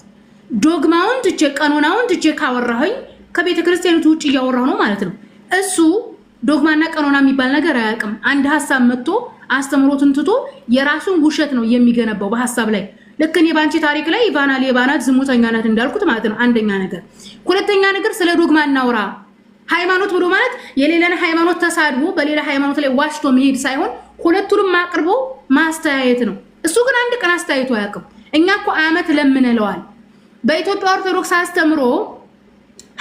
ዶግማውን ትቼ ቀኖናውን ትቼ ካወራሁኝ ከቤተክርስቲያኒቱ ውጭ እያወራሁ ነው ማለት ነው። እሱ ዶግማና ቀኖና የሚባል ነገር አያውቅም። አንድ ሐሳብ መጥቶ አስተምሮትን ትቶ የራሱን ውሸት ነው የሚገነባው በሐሳብ ላይ። ልክ እኔ ባንቺ ታሪክ ላይ ኢቫና ሌባ ናት፣ ዝሙተኛ ናት እንዳልኩት ማለት ነው። አንደኛ ነገር። ሁለተኛ ነገር ስለ ዶግማ እናውራ። ሃይማኖት ብሎ ማለት የሌላን ሃይማኖት ተሳድቦ በሌላ ሃይማኖት ላይ ዋሽቶ መሄድ ሳይሆን ሁለቱንም አቅርቦ ማስተያየት ነው። እሱ ግን አንድ ቀን አስተያየቱ አያውቅም። እኛ እኮ ዓመት ለምንለዋል። በኢትዮጵያ ኦርቶዶክስ አስተምሮ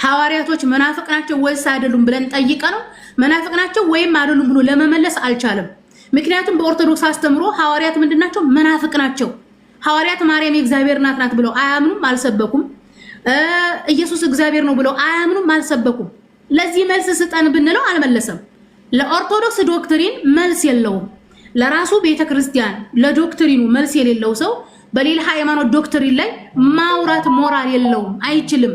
ሐዋርያቶች መናፍቅ ናቸው ወይስ አይደሉም ብለን ጠይቀ ነው መናፍቅ ናቸው ወይም አይደሉም ብሎ ለመመለስ አልቻለም። ምክንያቱም በኦርቶዶክስ አስተምሮ ሐዋርያት ምንድናቸው? መናፍቅ ናቸው። ሐዋርያት ማርያም የእግዚአብሔር እናት ናት ብለው አያምኑም፣ አልሰበኩም። ኢየሱስ እግዚአብሔር ነው ብለው አያምኑም፣ አልሰበኩም። ለዚህ መልስ ስጠን ብንለው አልመለሰም። ለኦርቶዶክስ ዶክትሪን መልስ የለውም። ለራሱ ቤተክርስቲያን ለዶክትሪኑ መልስ የሌለው ሰው በሌላ ሃይማኖት ዶክትሪን ላይ ማውራት ሞራል የለውም፣ አይችልም።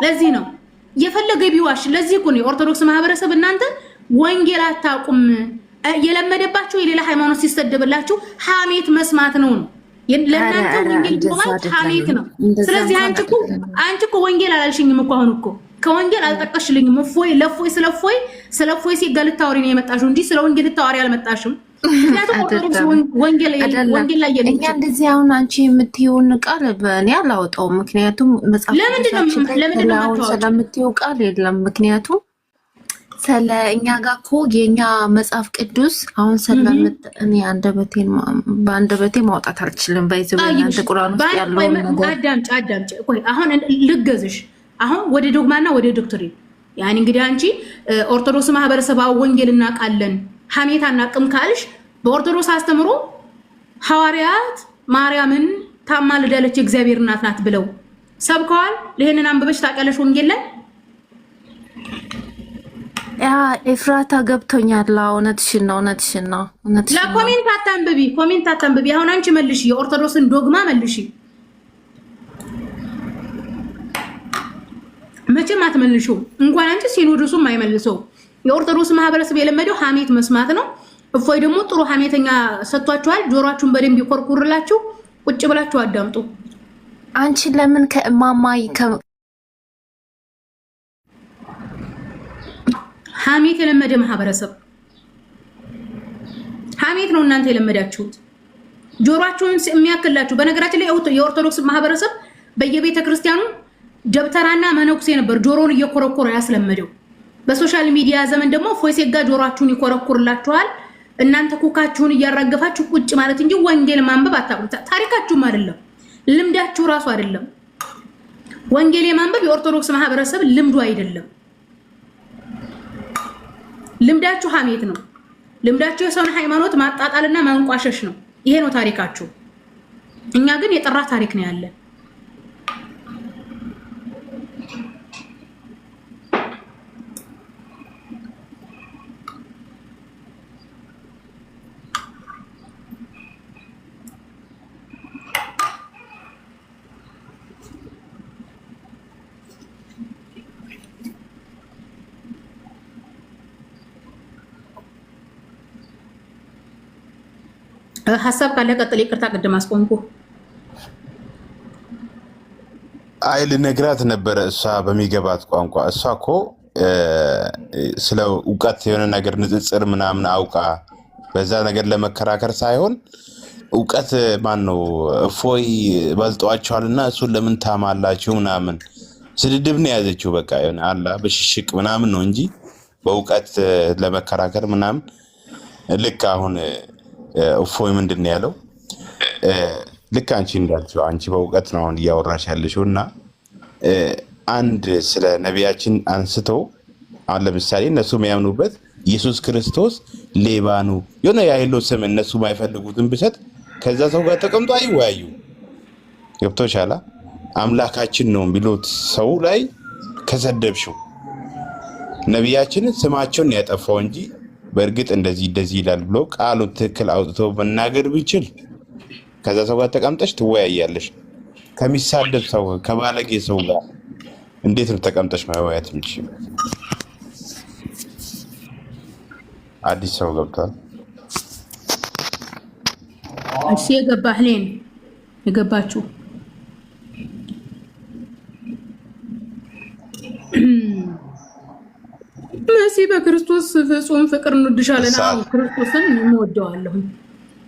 ለዚህ ነው የፈለገ ቢዋሽ። ለዚህ እኮ ነው የኦርቶዶክስ ማህበረሰብ እናንተ ወንጌል አታውቁም፣ የለመደባችሁ የሌላ ሃይማኖት ሲሰደብላችሁ ሐሜት መስማት ነው። ለእናንተ ወንጌል ማለት ሐሜት ነው። ስለዚህ አንቺ እኮ ወንጌል አላልሽኝም እኮ አሁን እኮ ከወንጌል አልጠቀሽልኝም። ስለ እፎይ ሲጋር ልታወሪ ነው የመጣሽው እንጂ ስለ ወንጌል ልታወሪ አልመጣሽም። ምክንያቱም ኦርቶዶክስ ወንጌል ላይ እኛ እንደዚህ አሁን አንቺ የምትይውን ቃል በእኔ አላወጣውም። ምክንያቱም መጽሐፍ ስለምትይው ቃል የለም። ምክንያቱም ስለ እኛ ጋር እኮ የኛ መጽሐፍ ቅዱስ አሁን እኔ በአንደበቴ ማውጣት አልችልም። ባይዘው እናንተ ቁርአን ውስጥ ያለውን ነገር አዳምጪ። ቆይ አሁን ልገዝሽ። አሁን ወደ ዶግማና ወደ ዶክትሪን ያኒ እንግዲህ አንቺ ኦርቶዶክስ ማህበረሰባው ወንጌል እናውቃለን ሐሜት አናውቅም ካልሽ በኦርቶዶክስ አስተምሮ ሐዋርያት ማርያምን ታማልዳለች እግዚአብሔር እናት ናት ብለው ሰብከዋል። ለሄንን አንብበሽ ታውቂያለሽ ወንጌል ላይ? ያ ኤፍራታ ገብቶኛል። እውነትሽን ነው። ለኮሜንት አታንብቢ። አሁን አንቺ መልሺ፣ የኦርቶዶክስን ዶግማ መልሺ። መቼም አትመልሺው። እንኳን አንቺ ሲኖዶሱም አይመልሰው። የኦርቶዶክስ ማህበረሰብ የለመደው ሐሜት መስማት ነው። እፎይ ደግሞ ጥሩ ሐሜተኛ ሰጥቷችኋል። ጆሮአችሁን በደንብ ይቆርቁርላችሁ፣ ቁጭ ብላችሁ አዳምጡ። አንቺ ለምን ከማማይ ሐሜት የለመደ ማህበረሰብ ሐሜት ነው እናንተ የለመዳችሁት። ጆሮአችሁን የሚያክላችሁ በነገራችን ላይ የኦርቶዶክስ ማህበረሰብ በየቤተ ክርስቲያኑ ደብተራና መነኩሴ ነበር ጆሮውን እየኮረኮረ ያስለመደው። በሶሻል ሚዲያ ዘመን ደግሞ እፎይ ሲጋ ጆሮአችሁን ይኮረኩርላችኋል። እናንተ ኩካችሁን እያራገፋችሁ ቁጭ ማለት እንጂ ወንጌል ማንበብ አታውቁም። ታሪካችሁም አይደለም ልምዳችሁ ራሱ አይደለም። ወንጌል የማንበብ የኦርቶዶክስ ማህበረሰብ ልምዱ አይደለም። ልምዳችሁ ሐሜት ነው። ልምዳችሁ የሰውን ሃይማኖት ማጣጣልና ማንቋሸሽ ነው። ይሄ ነው ታሪካችሁ። እኛ ግን የጠራ ታሪክ ነው ያለን። ሐሳብ ካለ ቀጥል። ይቅርታ ቅድም አስቆምኩ። አይ ልነግራት ነበረ እሷ በሚገባት ቋንቋ። እሷ እኮ ስለ እውቀት የሆነ ነገር ንጽጽር ምናምን አውቃ በዛ ነገር ለመከራከር ሳይሆን እውቀት ማን ነው እፎይ በልጧቸዋልና እሱን ለምን ታማላችሁ ምናምን ስድድብ ነው ያዘችው። በቃ የሆነ አላ በሽሽቅ ምናምን ነው እንጂ በእውቀት ለመከራከር ምናምን ልክ አሁን እፎይ ምንድን ነው ያለው? ልክ አንቺ እንዳልሽው አንቺ በእውቀት ነው አሁን እያወራሽ ያለሽው እና አንድ ስለ ነቢያችን አንስተው አሁን ለምሳሌ እነሱ የሚያምኑበት ኢየሱስ ክርስቶስ ሌባ ነው የሆነ ያለው ስም እነሱ ማይፈልጉትን ብሰጥ ከዛ ሰው ጋር ተቀምጦ አይወያዩ። ገብቶሻል? አምላካችን ነው ቢሉት ሰው ላይ ከሰደብሽው ነቢያችንን ስማቸውን ያጠፋው እንጂ በእርግጥ እንደዚህ ይላል ብሎ ቃሉን ትክክል አውጥቶ መናገር ቢችል ከዛ ሰው ጋር ተቀምጠሽ ትወያያለሽ። ከሚሳደብ ሰው ከባለጌ ሰው ጋር እንዴት ነው ተቀምጠሽ መወያየት የምትችይው? አዲስ ሰው ገብቷል። እሺ የገባህ ሌን የገባችሁ መሲ በክርስቶስ ፍጹም ፍቅር እንወድሻለን። አዎ ክርስቶስን እንወደዋለሁ።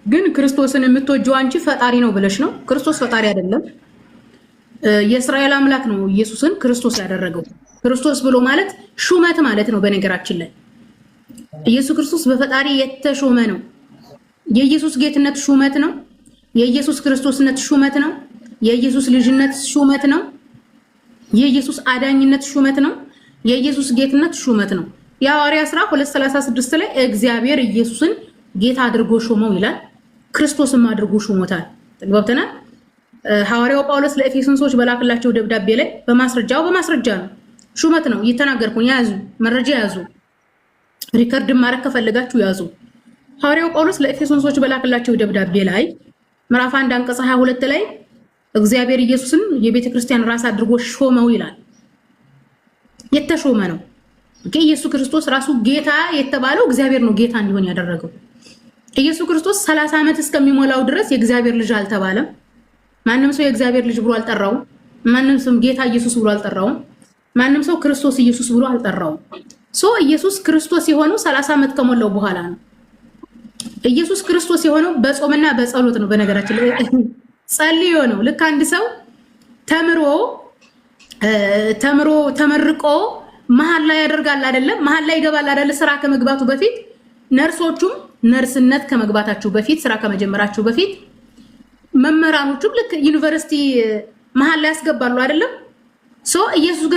ግን ክርስቶስን የምትወጂው አንቺ ፈጣሪ ነው ብለሽ ነው። ክርስቶስ ፈጣሪ አይደለም። የእስራኤል አምላክ ነው ኢየሱስን ክርስቶስ ያደረገው። ክርስቶስ ብሎ ማለት ሹመት ማለት ነው። በነገራችን ላይ ኢየሱስ ክርስቶስ በፈጣሪ የተሾመ ነው። የኢየሱስ ጌትነት ሹመት ነው። የኢየሱስ ክርስቶስነት ሹመት ነው። የኢየሱስ ልጅነት ሹመት ነው። የኢየሱስ አዳኝነት ሹመት ነው። የኢየሱስ ጌትነት ሹመት ነው። የሐዋርያት ሥራ 2:36 ላይ እግዚአብሔር ኢየሱስን ጌታ አድርጎ ሾመው ይላል። ክርስቶስም አድርጎ ሾሞታል። ተግባብተናል። ሐዋርያው ጳውሎስ ለኤፌሶን ሰዎች በላክላቸው ደብዳቤ ላይ በማስረጃ ነው ሹመት ነው እየተናገርኩኝ። ያዙ፣ መረጃ ያዙ፣ ሪከርድ ማድረግ ከፈለጋችሁ ያዙ። ሐዋርያው ጳውሎስ ለኤፌሶን ሰዎች በላክላቸው ደብዳቤ ላይ ምዕራፍ 1 አንቀጽ 22 ላይ እግዚአብሔር ኢየሱስን የቤተ ክርስቲያን ራስ አድርጎ ሾመው ይላል። የተሾመ ነው። ኢየሱስ ክርስቶስ ራሱ ጌታ የተባለው እግዚአብሔር ነው ጌታ እንዲሆን ያደረገው። ኢየሱስ ክርስቶስ 30 ዓመት እስከሚሞላው ድረስ የእግዚአብሔር ልጅ አልተባለም። ማንም ሰው የእግዚአብሔር ልጅ ብሎ አልጠራውም። ማንም ሰው ጌታ ኢየሱስ ብሎ አልጠራውም። ማንም ሰው ክርስቶስ ኢየሱስ ብሎ አልጠራውም። ኢየሱስ ክርስቶስ የሆነው 30 ዓመት ከሞላው በኋላ ነው። ኢየሱስ ክርስቶስ የሆነው በጾምና በጸሎት ነው። በነገራችን ላይ ጸልዮ ነው። ልክ አንድ ሰው ተመርቆ መሀል ላይ ያደርጋል አይደለም? መሀል ላይ ይገባል አይደለ? ስራ ከመግባቱ በፊት ነርሶቹም ነርስነት ከመግባታቸው በፊት ስራ ከመጀመራቸው በፊት መምህራኖቹም ልክ ዩኒቨርሲቲ መሀል ላይ ያስገባሉ አይደለም? ኢየሱስ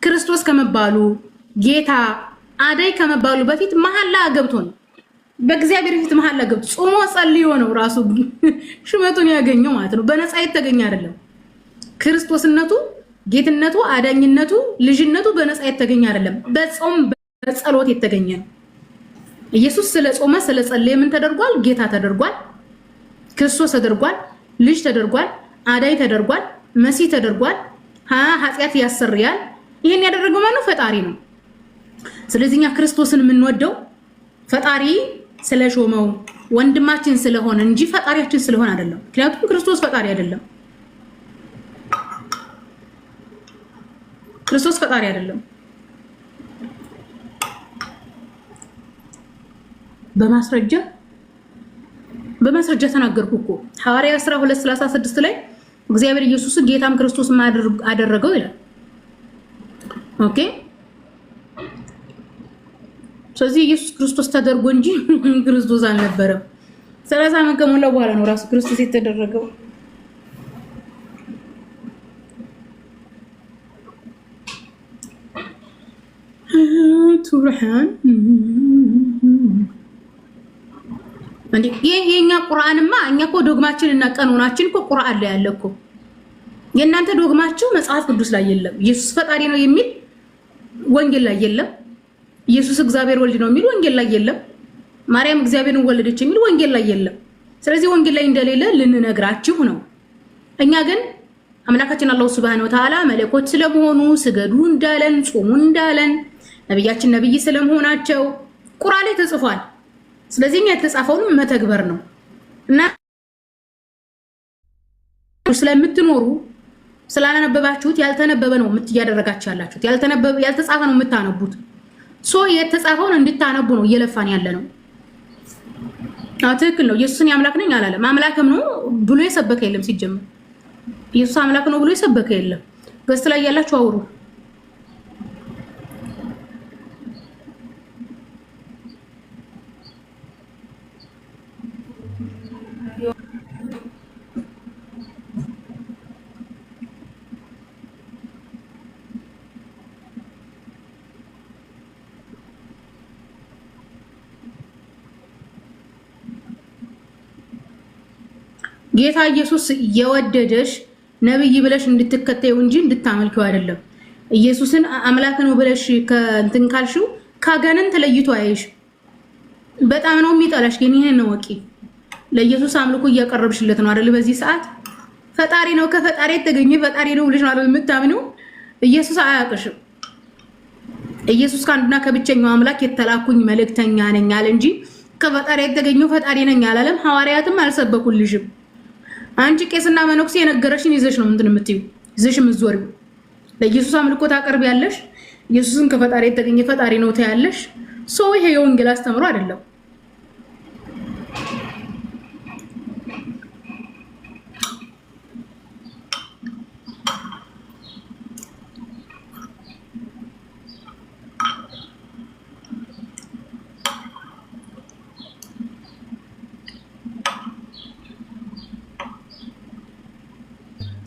ክርስቶስ ከመባሉ ጌታ አዳይ ከመባሉ በፊት መሀል ላይ ገብቶ ነው። በእግዚአብሔር ፊት መሀል ላይ ገብቶ ጾሞ ጸልዮ ነው ራሱ ሹመቱን ያገኘው ማለት ነው። በነፃ የተገኘ አይደለም። ክርስቶስነቱ፣ ጌትነቱ፣ አዳኝነቱ፣ ልጅነቱ በነፃ የተገኘ አይደለም። በጾም በጸሎት የተገኘ ነው። ኢየሱስ ስለ ጾመ ስለ ጸለየ ምን ተደርጓል? ጌታ ተደርጓል። ክርስቶስ ተደርጓል። ልጅ ተደርጓል። አዳይ ተደርጓል። መሲህ ተደርጓል። ኃጢአት ያሰርያል። ይሄን ያደረገው ማን ነው? ፈጣሪ ነው። ስለዚህ እኛ ክርስቶስን የምንወደው ፈጣሪ ስለሾመው ወንድማችን ስለሆነ እንጂ ፈጣሪያችን ስለሆነ አይደለም። ምክንያቱም ክርስቶስ ፈጣሪ አይደለም። ክርስቶስ ፈጣሪ አይደለም። በማስረጃ ተናገርኩ እኮ ሐዋርያት ሥራ 2:36 ላይ እግዚአብሔር ኢየሱስን ጌታም ክርስቶስም አደረገው ይላል። ኦኬ። ስለዚህ ኢየሱስ ክርስቶስ ተደርጎ እንጂ ክርስቶስ አልነበረም። 30 ዓመት ከሞላው በኋላ ነው ራሱ ክርስቶስ የተደረገው። ቱርሃን እንዴ የኛ ቁርአንማ እኛ እኮ ዶግማችን እና ቀኖናችን እኮ ቁርአን ላይ ያለ እኮ። የእናንተ ዶግማችሁ መጽሐፍ ቅዱስ ላይ የለም። ኢየሱስ ፈጣሪ ነው የሚል ወንጌል ላይ የለም። ኢየሱስ እግዚአብሔር ወልድ ነው የሚል ወንጌል ላይ የለም። ማርያም እግዚአብሔርን ወለደች የሚል ወንጌል ላይ የለም። ስለዚህ ወንጌል ላይ እንደሌለ ልንነግራችሁ ነው። እኛ ግን አምላካችን አላህ Subhanahu Wa Ta'ala መለኮት ስለመሆኑ ስገዱ እንዳለን፣ ጾሙ እንዳለን፣ ነብያችን ነብይ ስለመሆናቸው ቁርአን ላይ ተጽፏል። ስለዚህ የተጻፈውን መተግበር ነው እና ስለምትኖሩ ስላላነበባችሁት ያልተነበበ ነው የምትያደረጋችሁ ያላችሁት። ያልተጻፈ ነው የምታነቡት። የተጻፈውን እንድታነቡ ነው እየለፋን ያለ ነው። ትክክል ነው። ኢየሱስን አምላክ ነኝ አላለም። አምላክም ነው ብሎ የሰበከ የለም። ሲጀምር ኢየሱስ አምላክ ነው ብሎ የሰበከ የለም። ገስት ላይ ያላችሁ አውሩ። ጌታ ኢየሱስ የወደደሽ ነብይ ብለሽ እንድትከተዩ እንጂ እንድታመልከው አይደለም። ኢየሱስን አምላክ ነው ብለሽ ከእንትን ካልሽው ካጋነን ተለይቶ አይሽ። በጣም ነው የሚጠላሽ። ግን ይሄን ነው ወቂ ለኢየሱስ አምልኮ እያቀረብሽለት ነው አይደል? በዚህ ሰዓት ፈጣሪ ነው ከፈጣሪ የተገኘ ፈጣሪ ነው ብለሽ ነው አይደል የምታምነው? ኢየሱስ አያውቅሽም። ኢየሱስ ካንዱና ከብቸኛው አምላክ የተላኩኝ መልእክተኛ ነኝ አለ እንጂ ከፈጣሪ የተገኘው ፈጣሪ ነኝ አላለም። ሐዋርያትም አልሰበኩልሽም። አንቺ ቄስና መነኩሴ የነገረሽን ይዘሽ ነው እንትን የምትይው ይዘሽ የምትዞሪው። ለኢየሱስ አምልኮ ታቀርቢያለሽ። ኢየሱስን ከፈጣሪ የተገኘ ፈጣሪ ነው ታያለሽ። ሰው ይሄ የወንጌል አስተምሮ አይደለም።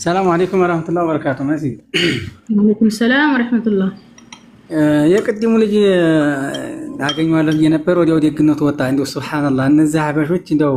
ሰላም አለይኩም ወራህመቱላሂ ወበረካቱ። ማሲ ወአለይኩም ሰላም ወራህመቱላህ። የቅድሙ ልጅ አገኘዋለሁ የነበር ወዲያው ደግነቱ ወጣ። እንደው ሱብሃንአላህ እነዚህ ሀበሾች እንደው